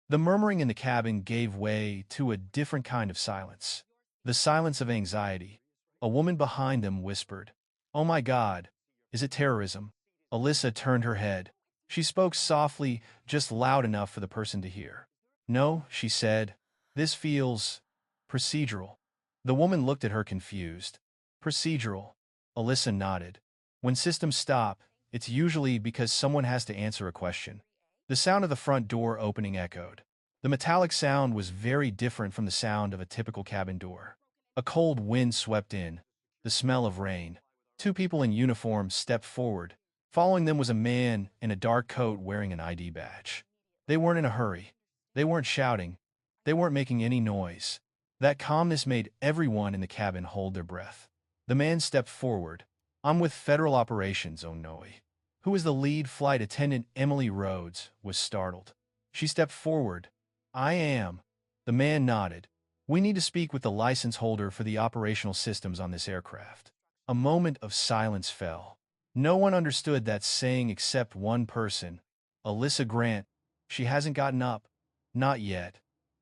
The murmuring in the cabin gave way to a different kind of silence. The silence of anxiety. A woman behind them whispered, "Oh my God, is it terrorism?" Alyssa turned her head. She spoke softly, just loud enough for the person to hear. "No," she said. "This feels procedural." The woman looked at her confused. "Procedural." Alyssa nodded. When systems stop, it's usually because someone has to answer a question. The sound of the front door opening echoed. The metallic sound was very different from the sound of a typical cabin door. A cold wind swept in, the smell of rain. Two people in uniform stepped forward. Following them was a man in a dark coat wearing an ID badge. They weren't in a hurry. They weren't shouting. They weren't making any noise. That calmness made everyone in the cabin hold their breath. The man stepped forward. "I'm with Federal Operations, Noi." "Who is the lead flight attendant?" Emily Rhodes was startled. She stepped forward. "I am." The man nodded. "We need to speak with the license holder for the operational systems on this aircraft." A moment of silence fell. No one understood that saying except one person, Alyssa Grant. "She hasn't gotten up." "Not yet."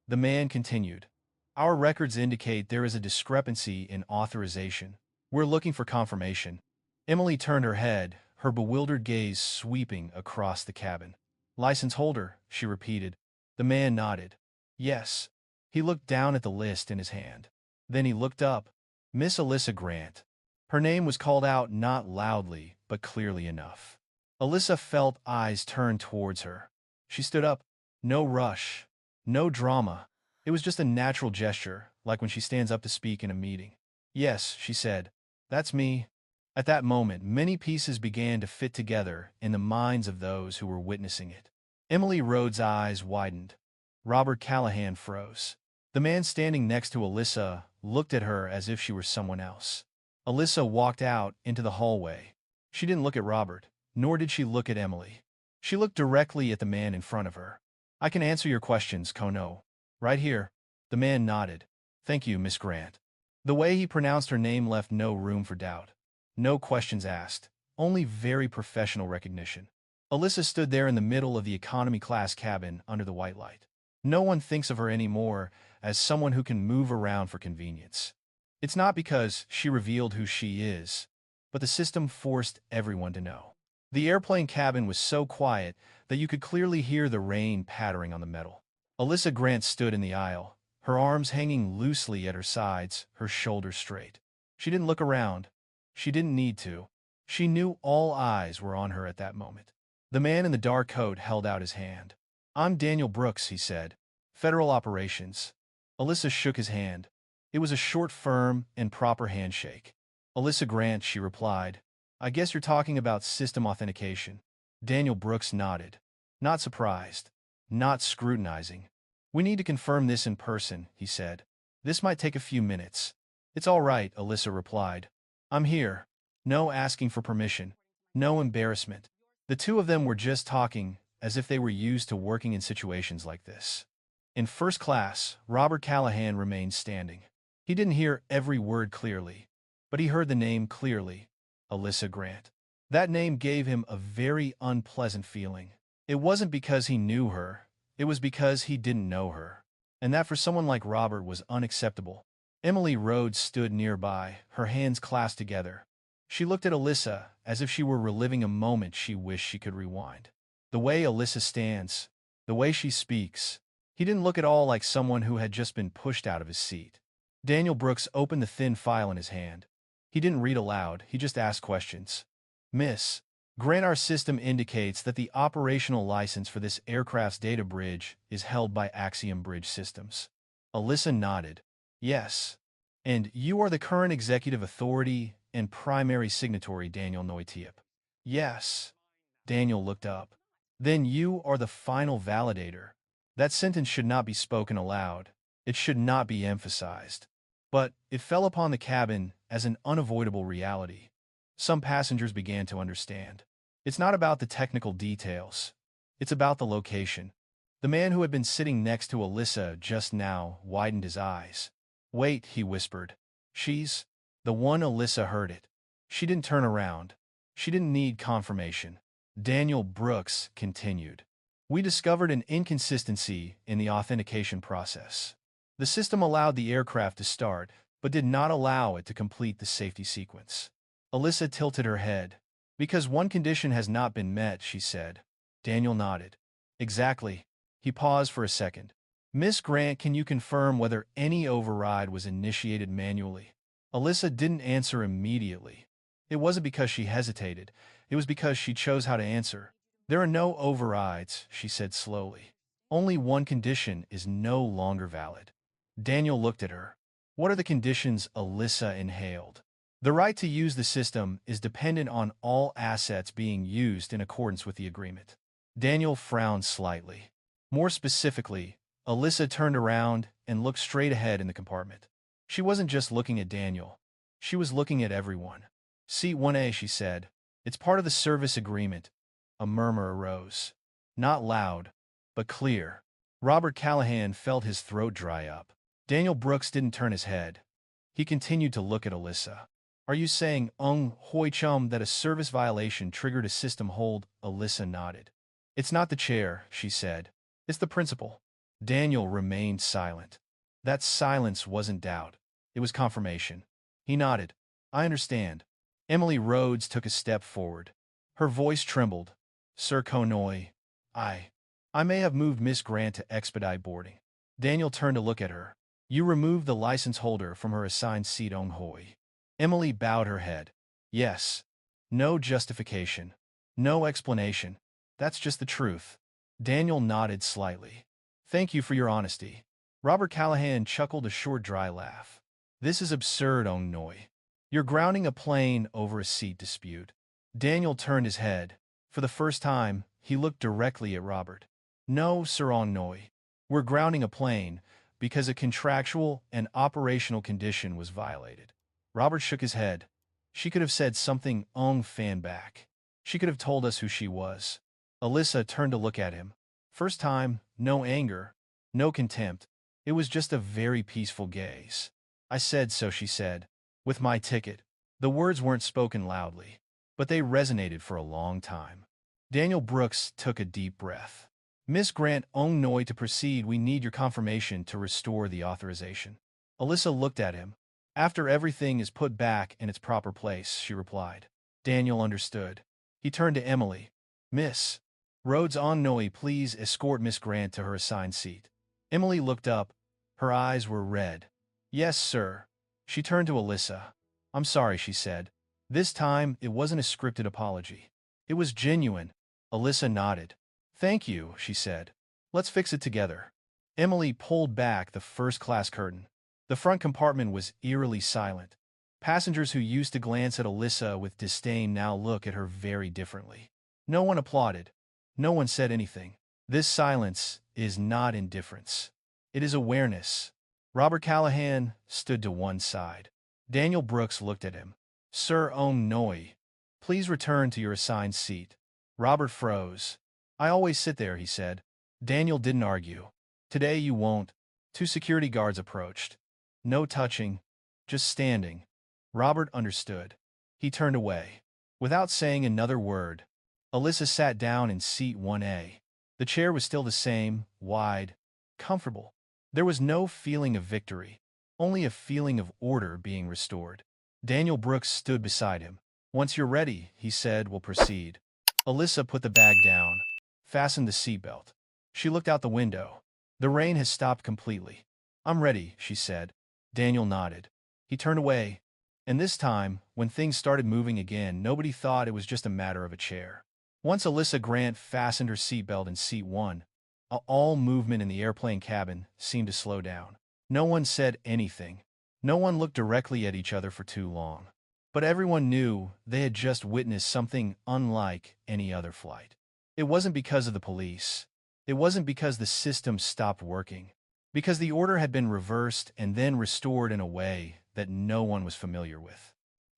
The man continued. "Our records indicate there is a discrepancy in authorization. We're looking for confirmation." Emily turned her head, her bewildered gaze sweeping across the cabin. "License holder," she repeated. The man nodded. "Yes." He looked down at the list in his hand. Then he looked up. "Miss Alyssa Grant." Her name was called out not loudly, but clearly enough. Alyssa felt eyes turn towards her. She stood up. No rush. No drama. It was just a natural gesture, like when she stands up to speak in a meeting. "Yes," she said. "That's me." At that moment, many pieces began to fit together in the minds of those who were witnessing it. Emily Rhodes' eyes widened. Robert Callahan froze. The man standing next to Alyssa looked at her as if she were someone else. Alyssa walked out into the hallway. She didn't look at Robert, nor did she look at Emily. She looked directly at the man in front of her. "I can answer your questions, Kono." "Right here." The man nodded. "Thank you, Miss Grant." The way he pronounced her name left no room for doubt. No questions asked, only very professional recognition. Alyssa stood there in the middle of the economy-class cabin under the white light. No one thinks of her anymore as someone who can move around for convenience. It's not because she revealed who she is, but the system forced everyone to know. The airplane cabin was so quiet that you could clearly hear the rain pattering on the metal. Alyssa Grant stood in the aisle, her arms hanging loosely at her sides, her shoulders straight. She didn't look around. She didn't need to. She knew all eyes were on her at that moment. The man in the dark coat held out his hand. "I'm Daniel Brooks," he said. "Federal Operations." Alyssa shook his hand. It was a short, firm, and proper handshake. "Alyssa Grant," she replied. "I guess you're talking about system authentication." Daniel Brooks nodded. Not surprised. Not scrutinizing. "We need to confirm this in person," he said. "This might take a few minutes." "It's all right," Alyssa replied. "I'm here." No asking for permission. No embarrassment. The two of them were just talking, as if they were used to working in situations like this. In first class, Robert Callahan remained standing. He didn't hear every word clearly, but he heard the name clearly, Alyssa Grant. That name gave him a very unpleasant feeling. It wasn't because he knew her, it was because he didn't know her. and that for someone like Robert was unacceptable. Emily Rhodes stood nearby, her hands clasped together. She looked at Alyssa as if she were reliving a moment she wished she could rewind. The way Alyssa stands, the way she speaks. He didn't look at all like someone who had just been pushed out of his seat. Daniel Brooks opened the thin file in his hand. He didn't read aloud, he just asked questions. Miss Grant, our system indicates that the operational license for this aircraft's data bridge is held by Axiom Bridge Systems. Alyssa nodded. Yes. And you are the current executive authority and primary signatory, Daniel Noitiep. Yes. Daniel looked up. Then you are the final validator. That sentence should not be spoken aloud. It should not be emphasized. But it fell upon the cabin as an unavoidable reality. Some passengers began to understand. It's not about the technical details. It's about the location. The man who had been sitting next to Alyssa just now widened his eyes. Wait, he whispered. She's the one. Alyssa heard it. She didn't turn around. She didn't need confirmation. Daniel Brooks continued. We discovered an inconsistency in the authentication process. The system allowed the aircraft to start, but did not allow it to complete the safety sequence. Alyssa tilted her head. Because one condition has not been met, she said. Daniel nodded. Exactly. He paused for a second. Miss Grant, can you confirm whether any override was initiated manually? Alyssa didn't answer immediately. It wasn't because she hesitated. It was because she chose how to answer. There are no overrides, she said slowly. Only one condition is no longer valid. Daniel looked at her. What are the conditions? Alyssa inhaled. The right to use the system is dependent on all assets being used in accordance with the agreement. Daniel frowned slightly. More specifically, Alyssa turned around and looked straight ahead in the compartment. She wasn't just looking at Daniel. She was looking at everyone. Seat 1A, she said. It's part of the service agreement. A murmur arose. Not loud, but clear. Robert Callahan felt his throat dry up. Daniel Brooks didn't turn his head. He continued to look at Alyssa. Are you saying, Hoi Chum, that a service violation triggered a system hold? Alyssa nodded. It's not the chair, she said. It's the principle. Daniel remained silent. That silence wasn't doubt. It was confirmation. He nodded. I understand. Emily Rhodes took a step forward. Her voice trembled. Sir Konoi, I may have moved Miss Grant to expedite boarding. Daniel turned to look at her. You removed the license holder from her assigned seat, Hoi. Emily bowed her head. Yes. No justification. No explanation. That's just the truth. Daniel nodded slightly. Thank you for your honesty. Robert Callahan chuckled a short, dry laugh. This is absurd, Noi. You're grounding a plane over a seat dispute. Daniel turned his head. For the first time, he looked directly at Robert. No, Sir Noi. We're grounding a plane because a contractual and operational condition was violated. Robert shook his head. She could have said something, fan back. She could have told us who she was. Alyssa turned to look at him. First time, no anger, no contempt. It was just a very peaceful gaze. I said so, she said. With my ticket. The words weren't spoken loudly, but they resonated for a long time. Daniel Brooks took a deep breath. Miss Grant, Noi, to proceed, we need your confirmation to restore the authorization. Alyssa looked at him. After everything is put back in its proper place, she replied. Daniel understood. He turned to Emily. Miss Rhodes, Noi, please escort Miss Grant to her assigned seat. Emily looked up. Her eyes were red. Yes, sir. She turned to Alyssa. I'm sorry, she said. This time, it wasn't a scripted apology. It was genuine. Alyssa nodded. Thank you, she said. Let's fix it together. Emily pulled back the first-class curtain. The front compartment was eerily silent. Passengers who used to glance at Alyssa with disdain now looked at her very differently. No one applauded. No one said anything. This silence is not indifference. It is awareness. Robert Callahan stood to one side. Daniel Brooks looked at him. Sir Noi, please return to your assigned seat. Robert froze. I always sit there, he said. Daniel didn't argue. Today you won't. Two security guards approached. No touching, just standing. Robert understood. He turned away. Without saying another word, Alyssa sat down in seat 1A. The chair was still the same, wide, comfortable. There was no feeling of victory, only a feeling of order being restored. Daniel Brooks stood beside him. "Once you're ready," he said, "we'll proceed." Alyssa put the bag down, fastened the seatbelt. She looked out the window. The rain has stopped completely. "I'm ready," she said. Daniel nodded. He turned away, and this time, when things started moving again, nobody thought it was just a matter of a chair. Once Alyssa Grant fastened her seatbelt in seat 1, all movement in the airplane cabin seemed to slow down. No one said anything. No one looked directly at each other for too long. But everyone knew they had just witnessed something unlike any other flight. It wasn't because of the police. It wasn't because the system stopped working. Because the order had been reversed and then restored in a way that no one was familiar with.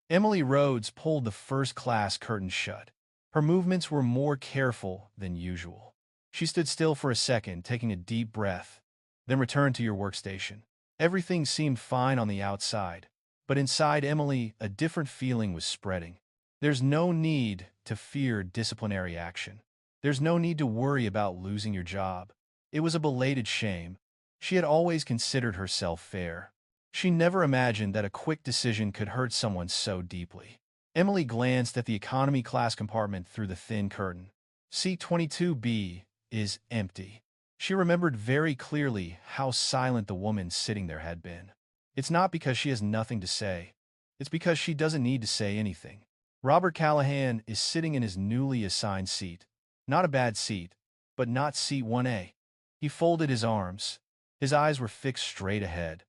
Emily Rhodes pulled the first-class curtain shut. Her movements were more careful than usual. She stood still for a second, taking a deep breath, then returned to your workstation. Everything seemed fine on the outside, but inside Emily, a different feeling was spreading. There's no need to fear disciplinary action. There's no need to worry about losing your job. It was a belated shame. She had always considered herself fair. She never imagined that a quick decision could hurt someone so deeply. Emily glanced at the economy class compartment through the thin curtain. Seat 22B is empty. She remembered very clearly how silent the woman sitting there had been. It's not because she has nothing to say. It's because she doesn't need to say anything. Robert Callahan is sitting in his newly assigned seat. Not a bad seat, but not seat 1A. He folded his arms. His eyes were fixed straight ahead.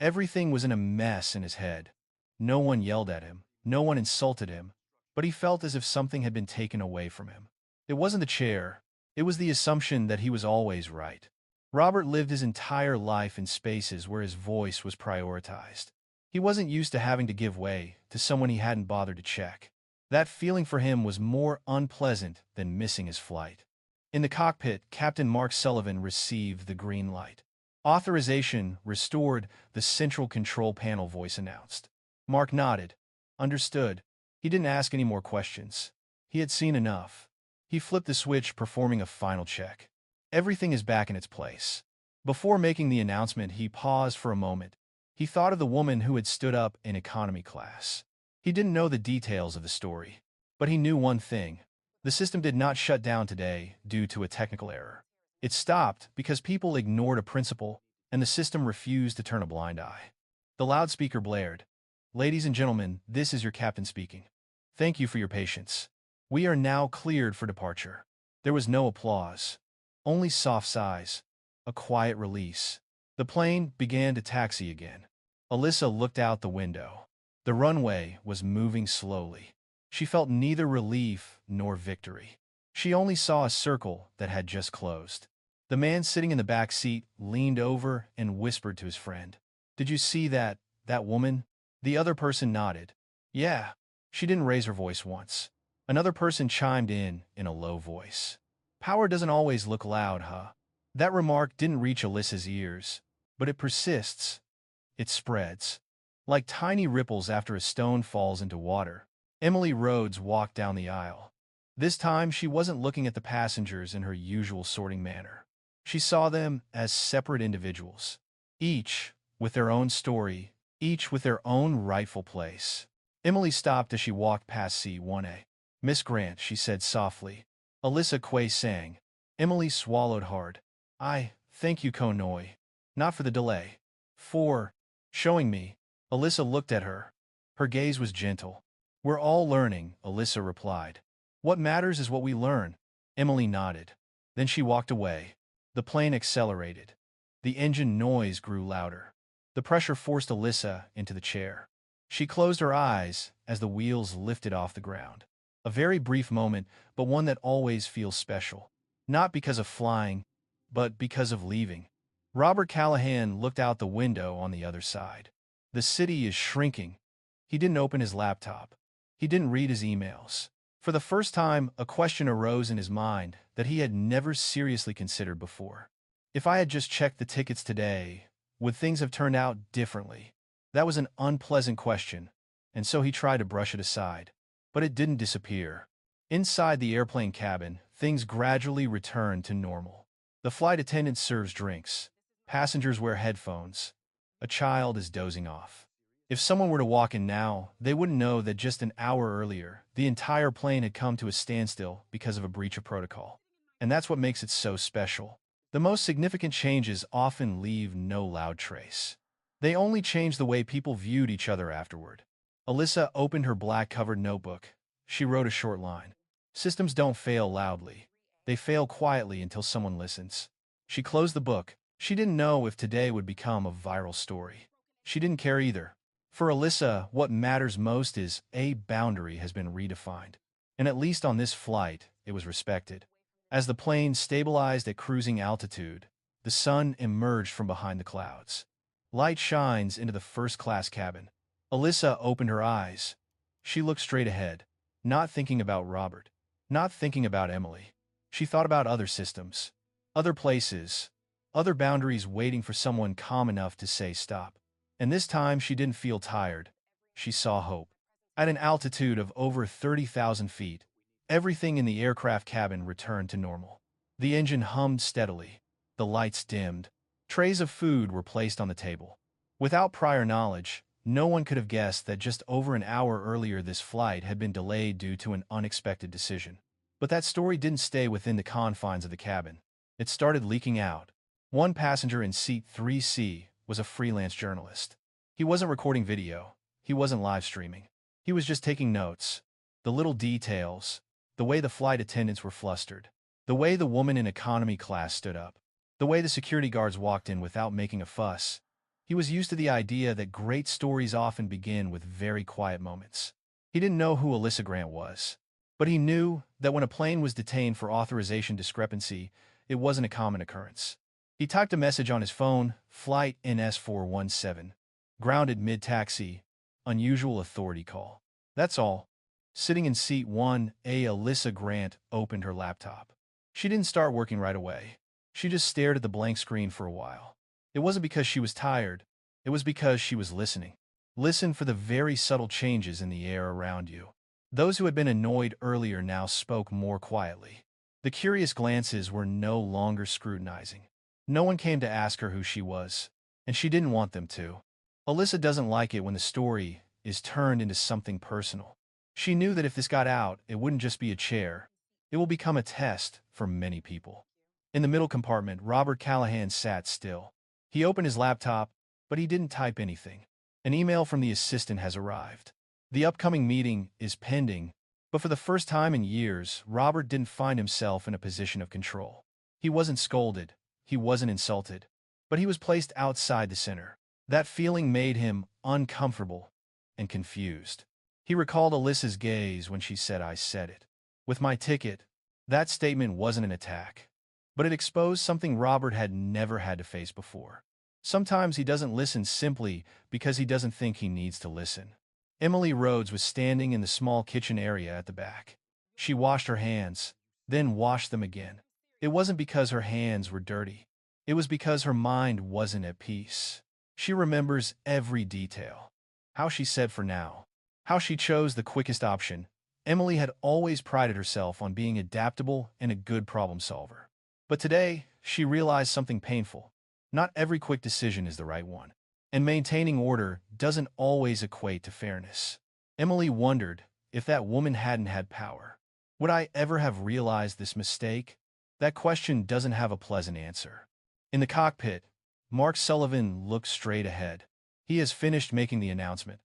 Everything was in a mess in his head. No one yelled at him. No one insulted him. But he felt as if something had been taken away from him. It wasn't the chair. It was the assumption that he was always right. Robert lived his entire life in spaces where his voice was prioritized. He wasn't used to having to give way to someone he hadn't bothered to check. That feeling for him was more unpleasant than missing his flight. In the cockpit, Captain Mark Sullivan received the green light. Authorization restored, the central control panel voice announced. Mark nodded. Understood. He didn't ask any more questions. He had seen enough. He flipped the switch, performing a final check. Everything is back in its place. Before making the announcement, he paused for a moment. He thought of the woman who had stood up in economy class. He didn't know the details of the story, but he knew one thing. The system did not shut down today due to a technical error. It stopped because people ignored a principle, and the system refused to turn a blind eye. The loudspeaker blared. "Ladies and gentlemen, this is your captain speaking. Thank you for your patience. We are now cleared for departure." There was no applause. Only soft sighs. A quiet release. The plane began to taxi again. Alyssa looked out the window. The runway was moving slowly. She felt neither relief nor victory. She only saw a circle that had just closed. The man sitting in the back seat leaned over and whispered to his friend. "Did you see that woman?" The other person nodded. "Yeah." She didn't raise her voice once. Another person chimed in a low voice. "Power doesn't always look loud, huh?" That remark didn't reach Alyssa's ears, but it persists. It spreads. Like tiny ripples after a stone falls into water. Emily Rhodes walked down the aisle. This time, she wasn't looking at the passengers in her usual sorting manner. She saw them as separate individuals, each with their own story, each with their own rightful place. Emily stopped as she walked past C1A. "Miss Grant," she said softly. Alyssa Quay sang. Emily swallowed hard. Thank you, Konoi. Not for the delay. For showing me." Alyssa looked at her. Her gaze was gentle. "We're all learning," Alyssa replied. "What matters is what we learn." Emily nodded. Then she walked away. The plane accelerated. The engine noise grew louder. The pressure forced Alyssa into the chair. She closed her eyes as the wheels lifted off the ground. A very brief moment, but one that always feels special. Not because of flying, but because of leaving. Robert Callahan looked out the window on the other side. The city is shrinking. He didn't open his laptop. He didn't read his emails. For the first time, a question arose in his mind that he had never seriously considered before. If I had just checked the tickets today, would things have turned out differently? That was an unpleasant question, and so he tried to brush it aside. But it didn't disappear. Inside the airplane cabin, things gradually returned to normal. The flight attendant serves drinks. Passengers wear headphones. A child is dozing off. If someone were to walk in now, they wouldn't know that just an hour earlier, the entire plane had come to a standstill because of a breach of protocol. And that's what makes it so special. The most significant changes often leave no loud trace. They only change the way people viewed each other afterward. Alyssa opened her black-covered notebook. She wrote a short line. Systems don't fail loudly. They fail quietly until someone listens. She closed the book. She didn't know if today would become a viral story. She didn't care either. For Alyssa, what matters most is a boundary has been redefined. And at least on this flight, it was respected. As the plane stabilized at cruising altitude, the sun emerged from behind the clouds. Light shines into the first-class cabin. Alyssa opened her eyes. She looked straight ahead, not thinking about Robert, not thinking about Emily. She thought about other systems, other places, other boundaries waiting for someone calm enough to say stop. And this time she didn't feel tired. She saw hope. At an altitude of over 30,000 feet, everything in the aircraft cabin returned to normal. The engine hummed steadily. The lights dimmed. Trays of food were placed on the table. Without prior knowledge, no one could have guessed that just over an hour earlier this flight had been delayed due to an unexpected decision. But that story didn't stay within the confines of the cabin. It started leaking out. One passenger in seat 3C was a freelance journalist. He wasn't recording video. He wasn't live streaming. He was just taking notes. The little details, the way the flight attendants were flustered, the way the woman in economy class stood up, the way the security guards walked in without making a fuss. He was used to the idea that great stories often begin with very quiet moments. He didn't know who Alyssa Grant was, but he knew that when a plane was detained for authorization discrepancy, it wasn't a common occurrence. He typed a message on his phone, Flight NS417, grounded mid-taxi, unusual authority call. That's all. Sitting in seat 1A, Alyssa Grant opened her laptop. She didn't start working right away. She just stared at the blank screen for a while. It wasn't because she was tired. It was because she was listening. Listen for the very subtle changes in the air around you. Those who had been annoyed earlier now spoke more quietly. The curious glances were no longer scrutinizing. No one came to ask her who she was, and she didn't want them to. Alyssa doesn't like it when the story is turned into something personal. She knew that if this got out, it wouldn't just be a chair. It will become a test for many people. In the middle compartment, Robert Callahan sat still. He opened his laptop, but he didn't type anything. An email from the assistant has arrived. The upcoming meeting is pending, but for the first time in years, Robert didn't find himself in a position of control. He wasn't scolded. He wasn't insulted. But he was placed outside the center. That feeling made him uncomfortable and confused. He recalled Alyssa's gaze when she said, "I said it." With my ticket, that statement wasn't an attack. But it exposed something Robert had never had to face before. Sometimes he doesn't listen simply because he doesn't think he needs to listen. Emily Rhodes was standing in the small kitchen area at the back. She washed her hands, then washed them again. It wasn't because her hands were dirty. It was because her mind wasn't at peace. She remembers every detail. How she said for now. How she chose the quickest option. Emily had always prided herself on being adaptable and a good problem solver. But today, she realized something painful. Not every quick decision is the right one. And maintaining order doesn't always equate to fairness. Emily wondered if that woman hadn't had power. Would I ever have realized this mistake? That question doesn't have a pleasant answer. In the cockpit, Mark Sullivan looked straight ahead. He has finished making the announcement.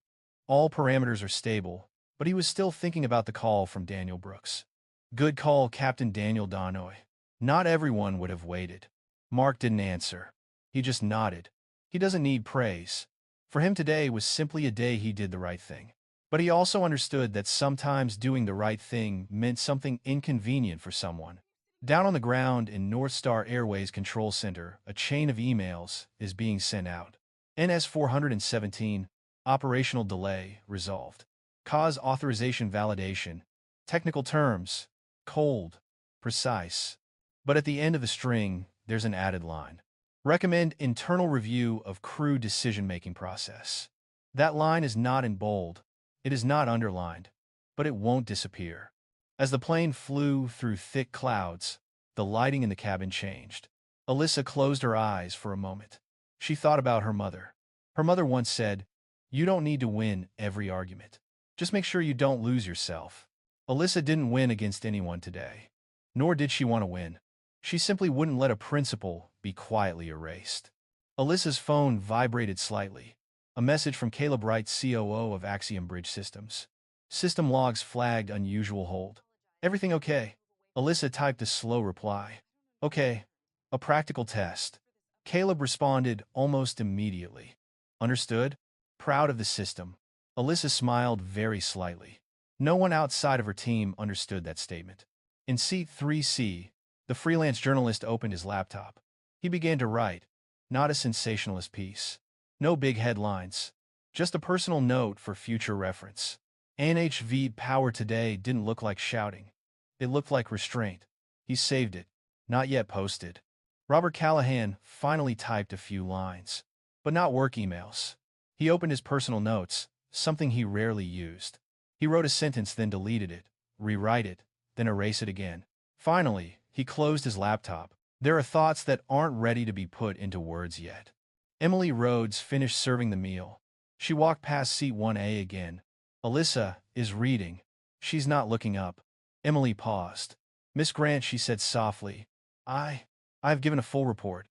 All parameters are stable, but he was still thinking about the call from Daniel Brooks. Good call, Captain Daniel Donoy. Not everyone would have waited. Mark didn't answer. He just nodded. He doesn't need praise. For him today was simply a day he did the right thing. But he also understood that sometimes doing the right thing meant something inconvenient for someone. Down on the ground in North Star Airways Control Center, a chain of emails is being sent out. NS417, operational delay, resolved. Cause authorization validation. Technical terms, cold, precise. But at the end of the string, there's an added line. Recommend internal review of crew decision-making process. That line is not in bold. It is not underlined, but it won't disappear. As the plane flew through thick clouds, the lighting in the cabin changed. Alyssa closed her eyes for a moment. She thought about her mother. Her mother once said, "You don't need to win every argument. Just make sure you don't lose yourself." Alyssa didn't win against anyone today. Nor did she want to win. She simply wouldn't let a principle be quietly erased. Alyssa's phone vibrated slightly. A message from Caleb Wright, COO of Axiom Bridge Systems. System logs flagged unusual hold. "Everything okay?" Alyssa typed a slow reply. "Okay. A practical test." Caleb responded almost immediately. "Understood?" Proud of the system. Alyssa smiled very slightly. No one outside of her team understood that statement. In seat 3C, the freelance journalist opened his laptop. He began to write. Not a sensationalist piece. No big headlines. Just a personal note for future reference. NHV power today didn't look like shouting. It looked like restraint. He saved it. Not yet posted. Robert Callahan finally typed a few lines. But not work emails. He opened his personal notes, something he rarely used. He wrote a sentence, then deleted it, rewrite it, then erase it again. Finally, he closed his laptop. There are thoughts that aren't ready to be put into words yet. Emily Rhodes finished serving the meal. She walked past seat 1A again. Alyssa is reading. She's not looking up. Emily paused. "Miss Grant," she said softly, I've given a full report."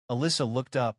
Alyssa looked up.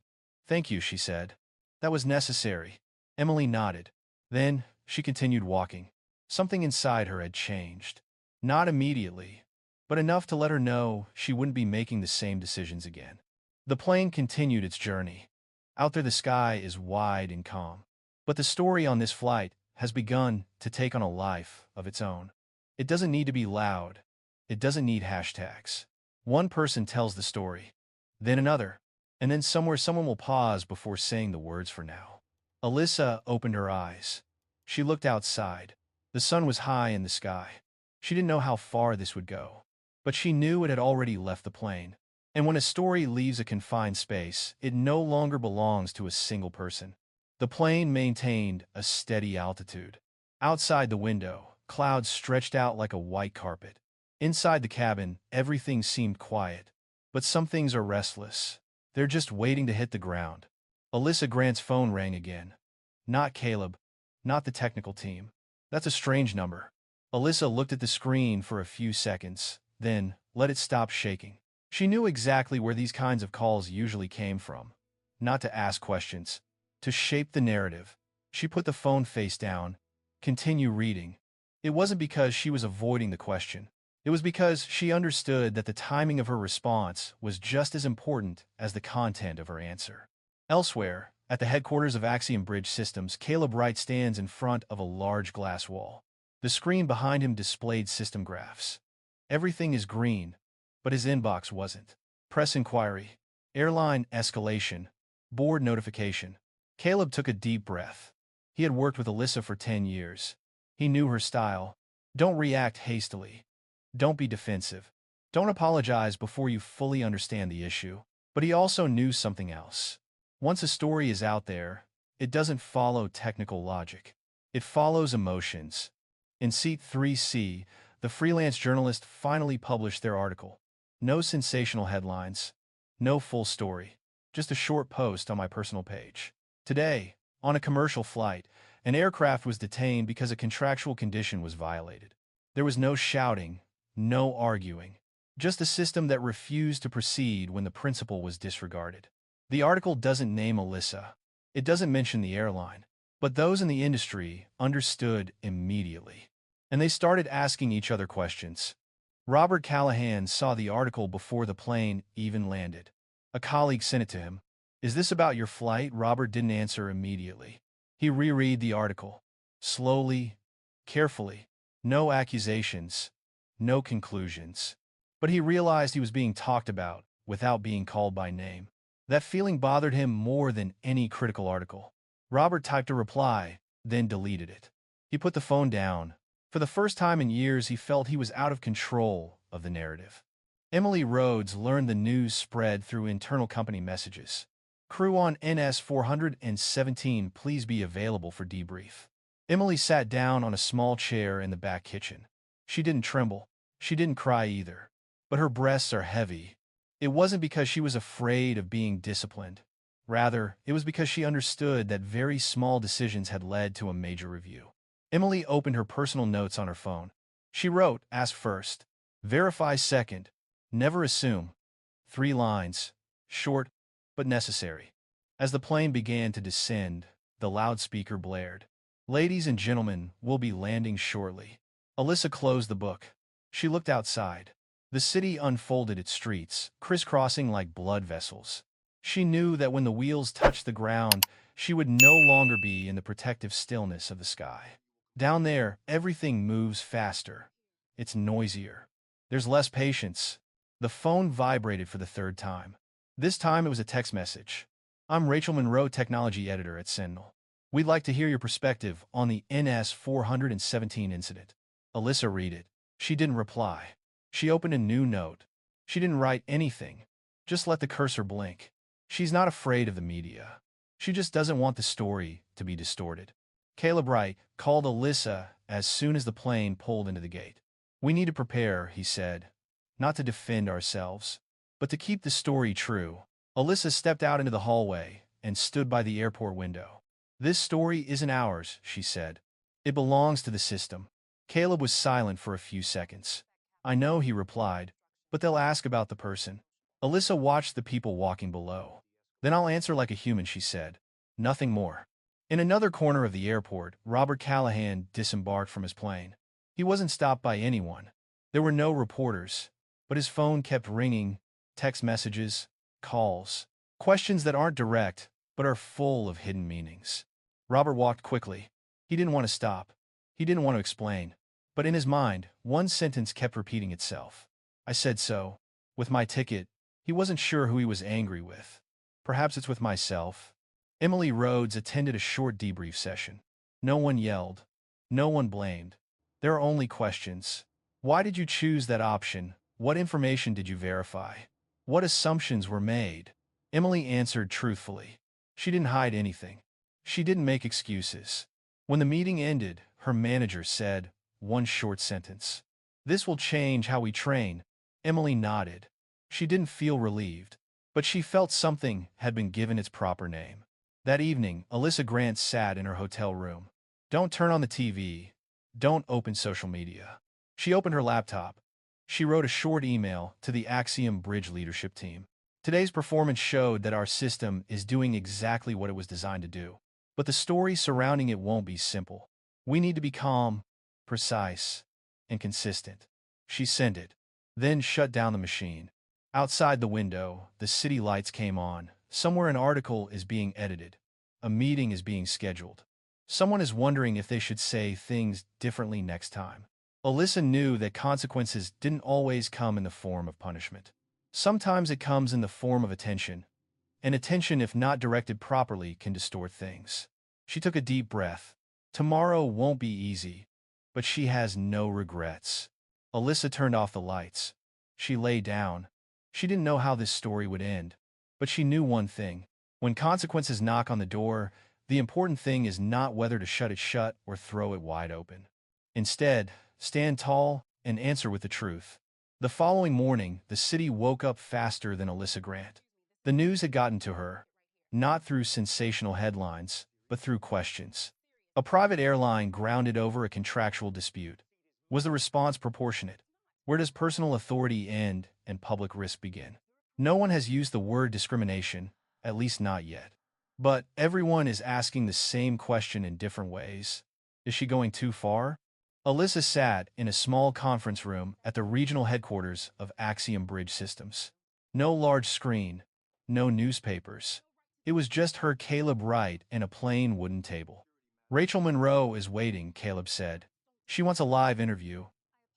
"Thank you," she said. "That was necessary." Emily nodded. Then, she continued walking. Something inside her had changed. Not immediately, but enough to let her know she wouldn't be making the same decisions again. The plane continued its journey. Out there the sky is wide and calm. But the story on this flight has begun to take on a life of its own. It doesn't need to be loud. It doesn't need hashtags. One person tells the story, then another, and then somewhere someone will pause before saying the words "for now." Alyssa opened her eyes. She looked outside. The sun was high in the sky. She didn't know how far this would go, but she knew it had already left the plane. And when a story leaves a confined space, it no longer belongs to a single person. The plane maintained a steady altitude. Outside the window, clouds stretched out like a white carpet. Inside the cabin, everything seemed quiet. But some things are restless. They're just waiting to hit the ground. Alyssa Grant's phone rang again. Not Caleb. Not the technical team. That's a strange number. Alyssa looked at the screen for a few seconds, then let it stop shaking. She knew exactly where these kinds of calls usually came from. Not to ask questions. To shape the narrative. She put the phone face down. Continue reading. It wasn't because she was avoiding the question. It was because she understood that the timing of her response was just as important as the content of her answer. Elsewhere, at the headquarters of Axiom Bridge Systems, Caleb Wright stands in front of a large glass wall. The screen behind him displayed system graphs. Everything is green, but his inbox wasn't. Press inquiry. Airline escalation. Board notification. Caleb took a deep breath. He had worked with Alyssa for 10 years. He knew her style. Don't react hastily. Don't be defensive. Don't apologize before you fully understand the issue. But he also knew something else. Once a story is out there, it doesn't follow technical logic. It follows emotions. In seat 3C, the freelance journalist finally published their article. No sensational headlines. No full story. Just a short post on my personal page. Today, on a commercial flight, an aircraft was detained because a contractual condition was violated. There was no shouting. No arguing. Just a system that refused to proceed when the principle was disregarded. The article doesn't name Alyssa. It doesn't mention the airline. But those in the industry understood immediately. And they started asking each other questions. Robert Callahan saw the article before the plane even landed. A colleague sent it to him. "Is this about your flight?" Robert didn't answer immediately. He reread the article. Slowly, carefully. No accusations. No conclusions. But he realized he was being talked about without being called by name. That feeling bothered him more than any critical article. Robert typed a reply, then deleted it. He put the phone down. For the first time in years, he felt he was out of control of the narrative. Emily Rhodes learned the news spread through internal company messages. "Crew on NS 417, please be available for debrief." Emily sat down on a small chair in the back kitchen. She didn't tremble. She didn't cry either. But her breasts are heavy. It wasn't because she was afraid of being disciplined. Rather, it was because she understood that very small decisions had led to a major review. Emily opened her personal notes on her phone. She wrote, "Ask first. Verify second. Never assume." 3 lines. Short, but necessary. As the plane began to descend, the loudspeaker blared. "Ladies and gentlemen, we'll be landing shortly." Alyssa closed the book. She looked outside. The city unfolded its streets, crisscrossing like blood vessels. She knew that when the wheels touched the ground, she would no longer be in the protective stillness of the sky. Down there, everything moves faster. It's noisier. There's less patience. The phone vibrated for the third time. This time it was a text message. "I'm Rachel Monroe, technology editor at Sentinel. We'd like to hear your perspective on the NS-417 incident." Alyssa read it. She didn't reply. She opened a new note. She didn't write anything. Just let the cursor blink. She's not afraid of the media. She just doesn't want the story to be distorted. Caleb Wright called Alyssa as soon as the plane pulled into the gate. "We need to prepare," he said. "Not to defend ourselves, but to keep the story true." Alyssa stepped out into the hallway and stood by the airport window. "This story isn't ours," she said. "It belongs to the system." Caleb was silent for a few seconds. "I know," he replied, "but they'll ask about the person." Alyssa watched the people walking below. "Then I'll answer like a human," she said. "Nothing more." In another corner of the airport, Robert Callahan disembarked from his plane. He wasn't stopped by anyone. There were no reporters, but his phone kept ringing, text messages, calls, questions that aren't direct, but are full of hidden meanings. Robert walked quickly. He didn't want to stop. He didn't want to explain. But in his mind, one sentence kept repeating itself. "I said so." With my ticket, he wasn't sure who he was angry with. Perhaps it's with myself. Emily Rhodes attended a short debrief session. No one yelled. No one blamed. There are only questions. Why did you choose that option? What information did you verify? What assumptions were made? Emily answered truthfully. She didn't hide anything. She didn't make excuses. When the meeting ended, her manager said, one short sentence: "This will change how we train." Emily nodded. She didn't feel relieved, but she felt something had been given its proper name. That evening, Alyssa Grant sat in her hotel room. Don't turn on the TV. Don't open social media. She opened her laptop. She wrote a short email to the Axiom Bridge leadership team. "Today's performance showed that our system is doing exactly what it was designed to do. But the story surrounding it won't be simple. We need to be calm, precise, and consistent." She sent it, then shut down the machine. Outside the window, the city lights came on. Somewhere an article is being edited. A meeting is being scheduled. Someone is wondering if they should say things differently next time. Alyssa knew that consequences didn't always come in the form of punishment. Sometimes it comes in the form of attention, and attention, if not directed properly, can distort things. She took a deep breath. Tomorrow won't be easy, but she has no regrets. Alyssa turned off the lights. She lay down. She didn't know how this story would end, but she knew one thing. When consequences knock on the door, the important thing is not whether to shut it shut or throw it wide open. Instead, stand tall and answer with the truth. The following morning, the city woke up faster than Alyssa Grant. The news had gotten to her, not through sensational headlines, but through questions. A private airline grounded over a contractual dispute. Was the response proportionate? Where does personal authority end and public risk begin? No one has used the word discrimination, at least not yet. But everyone is asking the same question in different ways. Is she going too far? Alyssa sat in a small conference room at the regional headquarters of Axiom Bridge Systems. No large screen, no newspapers. It was just her, Caleb Wright, and a plain wooden table. "Rachel Monroe is waiting," Caleb said. "She wants a live interview.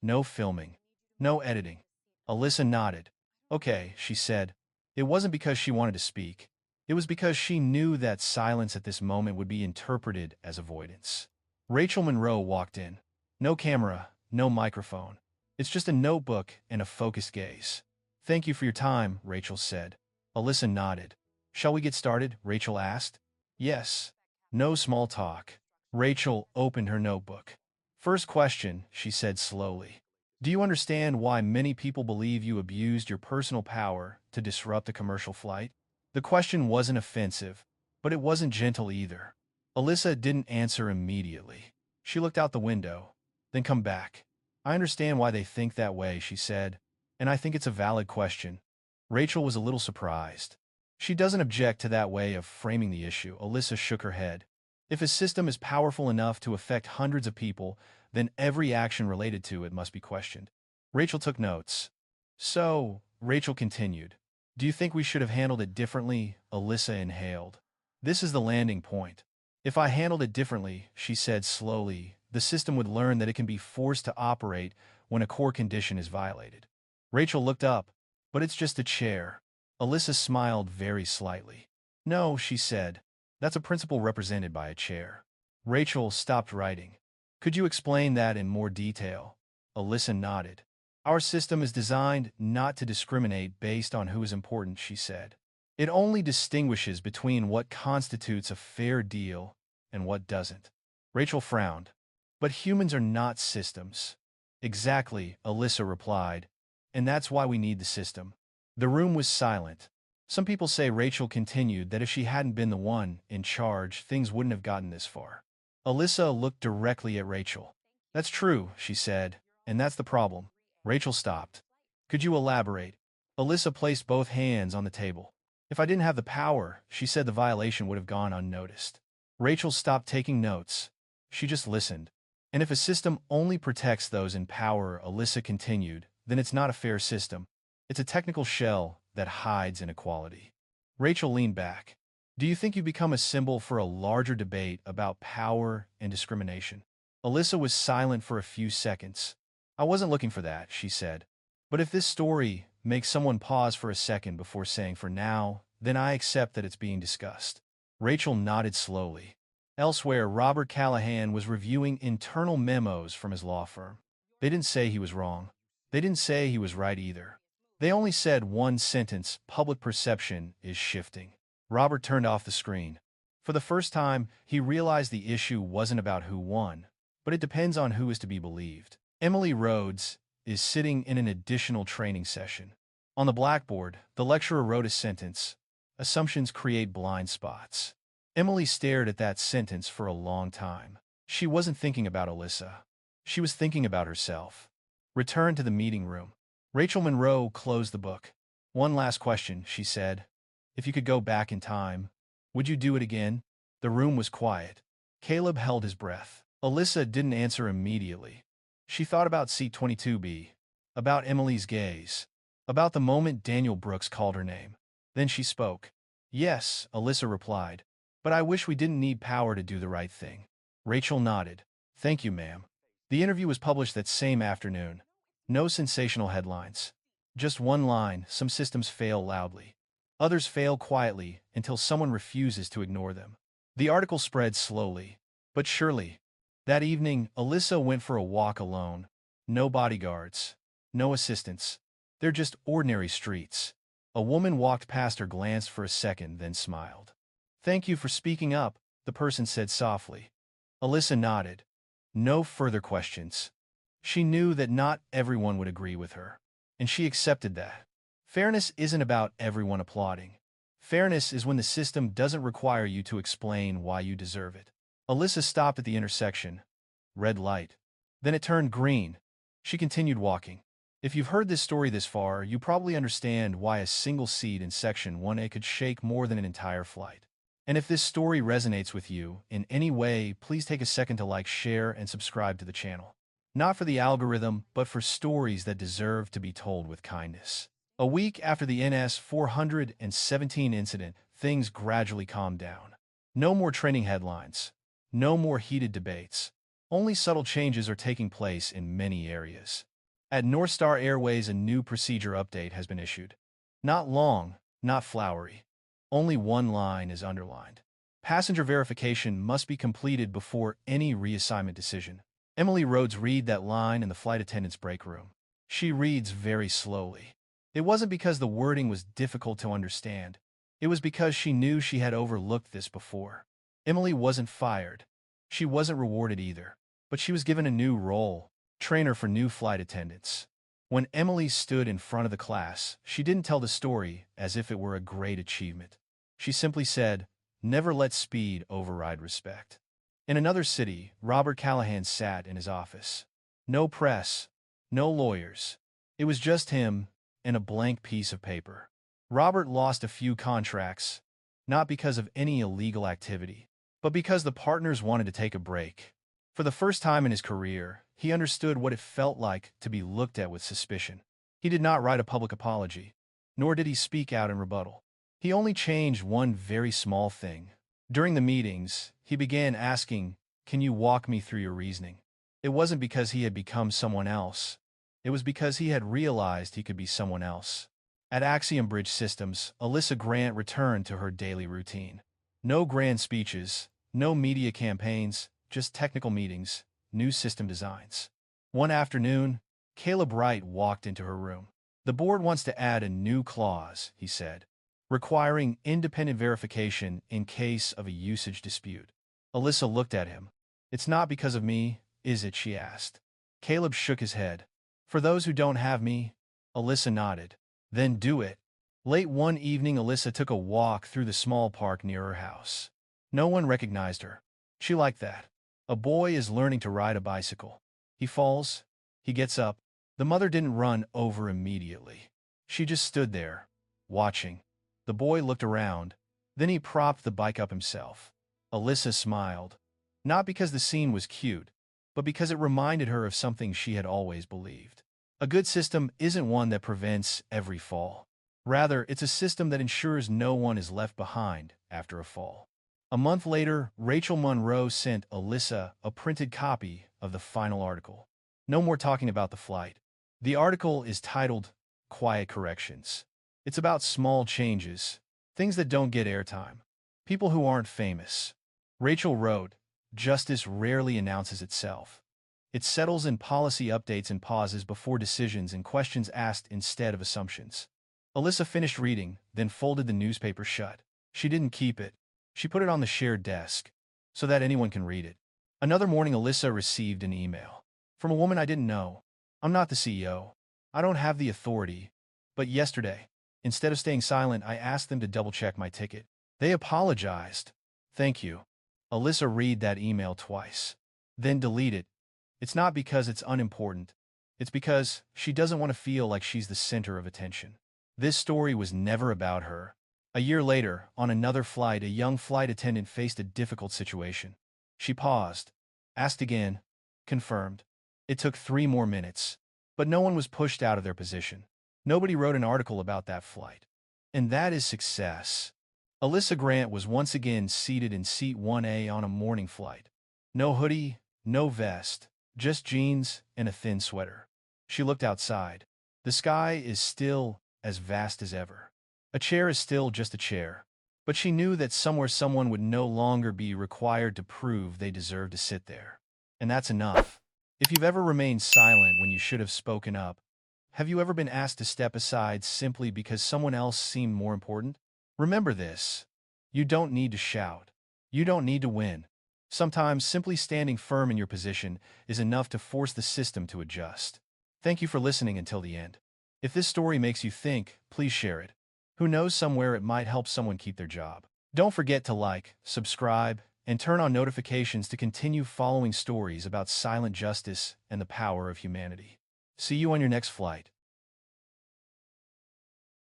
No filming. No editing." Alyssa nodded. "Okay," she said. It wasn't because she wanted to speak. It was because she knew that silence at this moment would be interpreted as avoidance. Rachel Monroe walked in. No camera, no microphone. It's just a notebook and a focused gaze. "Thank you for your time," Rachel said. Alyssa nodded. "Shall we get started?" Rachel asked. "Yes." No small talk. Rachel opened her notebook. "First question," she said slowly. Do you understand why many people believe you abused your personal power to disrupt a commercial flight? The question wasn't offensive, but it wasn't gentle either. Alyssa didn't answer immediately. She looked out the window, then come back. I understand why they think that way, she said, and I think it's a valid question. Rachel was a little surprised. She doesn't object to that way of framing the issue. Alyssa shook her head. If a system is powerful enough to affect hundreds of people, then every action related to it must be questioned. Rachel took notes. So, Rachel continued, do you think we should have handled it differently? Alyssa inhaled. This is the landing point. If I handled it differently, she said slowly, the system would learn that it can be forced to operate when a core condition is violated. Rachel looked up. But it's just a chair. Alyssa smiled very slightly. No, she said. That's a principle represented by a chair. Rachel stopped writing. Could you explain that in more detail? Alyssa nodded. Our system is designed not to discriminate based on who is important, she said. It only distinguishes between what constitutes a fair deal and what doesn't. Rachel frowned. But humans are not systems. Exactly, Alyssa replied. And that's why we need the system. The room was silent. Some people say Rachel continued that if she hadn't been the one in charge, things wouldn't have gotten this far. Alyssa looked directly at Rachel. That's true, she said, and that's the problem. Rachel stopped. Could you elaborate? Alyssa placed both hands on the table. If I didn't have the power, she said, the violation would have gone unnoticed. Rachel stopped taking notes. She just listened. And if a system only protects those in power, Alyssa continued, then it's not a fair system. It's a technical shell that hides inequality. Rachel leaned back. Do you think you become a symbol for a larger debate about power and discrimination? Alyssa was silent for a few seconds. I wasn't looking for that, she said. But if this story makes someone pause for a second before saying for now, then I accept that it's being discussed. Rachel nodded slowly. Elsewhere, Robert Callahan was reviewing internal memos from his law firm. They didn't say he was wrong. They didn't say he was right either. They only said one sentence, public perception is shifting. Robert turned off the screen. For the first time, he realized the issue wasn't about who won, but it depends on who is to be believed. Emily Rhodes is sitting in an additional training session. On the blackboard, the lecturer wrote a sentence, assumptions create blind spots. Emily stared at that sentence for a long time. She wasn't thinking about Alyssa. She was thinking about herself. Return to the meeting room. Rachel Monroe closed the book. One last question, she said. If you could go back in time, would you do it again? The room was quiet. Caleb held his breath. Alyssa didn't answer immediately. She thought about seat 22B, about Emily's gaze, about the moment Daniel Brooks called her name. Then she spoke. Yes, Alyssa replied. But I wish we didn't need power to do the right thing. Rachel nodded. Thank you, ma'am. The interview was published that same afternoon. No sensational headlines. Just one line, some systems fail loudly. Others fail quietly until someone refuses to ignore them. The article spread slowly, but surely. That evening, Alyssa went for a walk alone. No bodyguards. No assistants. They're just ordinary streets. A woman walked past her, glanced for a second, then smiled. Thank you for speaking up, the person said softly. Alyssa nodded. No further questions. She knew that not everyone would agree with her, and she accepted that. Fairness isn't about everyone applauding. Fairness is when the system doesn't require you to explain why you deserve it. Alyssa stopped at the intersection. Red light. Then it turned green. She continued walking. If you've heard this story this far, you probably understand why a single seat in Section 1A could shake more than an entire flight. And if this story resonates with you in any way, please take a second to like, share, and subscribe to the channel. Not for the algorithm, but for stories that deserve to be told with kindness. A week after the NS 417 incident, things gradually calmed down. No more training headlines. No more heated debates. Only subtle changes are taking place in many areas. At North Star Airways, a new procedure update has been issued. Not long, not flowery. Only one line is underlined. Passenger verification must be completed before any reassignment decision. Emily Rhodes read that line in the flight attendant's break room. She reads very slowly. It wasn't because the wording was difficult to understand. It was because she knew she had overlooked this before. Emily wasn't fired. She wasn't rewarded either. But she was given a new role. trainer for new flight attendants. When Emily stood in front of the class, she didn't tell the story as if it were a great achievement. She simply said, "Never let speed override respect." In another city, Robert Callahan sat in his office. No press, no lawyers. It was just him and a blank piece of paper. Robert lost a few contracts, not because of any illegal activity, but because the partners wanted to take a break. For the first time in his career, he understood what it felt like to be looked at with suspicion. He did not write a public apology, nor did he speak out in rebuttal. He only changed one very small thing. During the meetings, he began asking, "Can you walk me through your reasoning?" It wasn't because he had become someone else. It was because he had realized he could be someone else. At Axiom Bridge Systems, Alyssa Grant returned to her daily routine. No grand speeches, no media campaigns, just technical meetings, new system designs. One afternoon, Caleb Wright walked into her room. "The board wants to add a new clause," he said, "requiring independent verification in case of a usage dispute." Alyssa looked at him. "It's not because of me, is it?" she asked. Caleb shook his head. "For those who don't have me?" Alyssa nodded. "Then do it." Late one evening, Alyssa took a walk through the small park near her house. No one recognized her. She liked that. A boy is learning to ride a bicycle. He falls. He gets up. The mother didn't run over immediately. She just stood there, watching. The boy looked around. Then he propped the bike up himself. Alyssa smiled. Not because the scene was cute, but because it reminded her of something she had always believed. A good system isn't one that prevents every fall. Rather, it's a system that ensures no one is left behind after a fall. A month later, Rachel Monroe sent Alyssa a printed copy of the final article. No more talking about the flight. The article is titled "Quiet Corrections." It's about small changes, things that don't get airtime, people who aren't famous. Rachel wrote, "Justice rarely announces itself. It settles in policy updates and pauses before decisions and questions asked instead of assumptions." Alyssa finished reading, then folded the newspaper shut. She didn't keep it. She put it on the shared desk, so that anyone can read it. Another morning, Alyssa received an email from a woman I didn't know. "I'm not the CEO. I don't have the authority. But yesterday, instead of staying silent, I asked them to double-check my ticket. They apologized. Thank you." Alyssa read that email twice, then delete it. It's not because it's unimportant. It's because she doesn't want to feel like she's the center of attention. This story was never about her. A year later, on another flight, a young flight attendant faced a difficult situation. She paused, asked again, confirmed. It took 3 more minutes, but no one was pushed out of their position. Nobody wrote an article about that flight. And that is success. Alyssa Grant was once again seated in seat 1A on a morning flight. No hoodie, no vest, just jeans and a thin sweater. She looked outside. The sky is still as vast as ever. A chair is still just a chair. But she knew that somewhere someone would no longer be required to prove they deserved to sit there. And that's enough. If you've ever remained silent when you should have spoken up, have you ever been asked to step aside simply because someone else seemed more important? Remember this. You don't need to shout. You don't need to win. Sometimes simply standing firm in your position is enough to force the system to adjust. Thank you for listening until the end. If this story makes you think, please share it. Who knows, somewhere it might help someone keep their job. Don't forget to like, subscribe, and turn on notifications to continue following stories about silent justice and the power of humanity. See you on your next flight.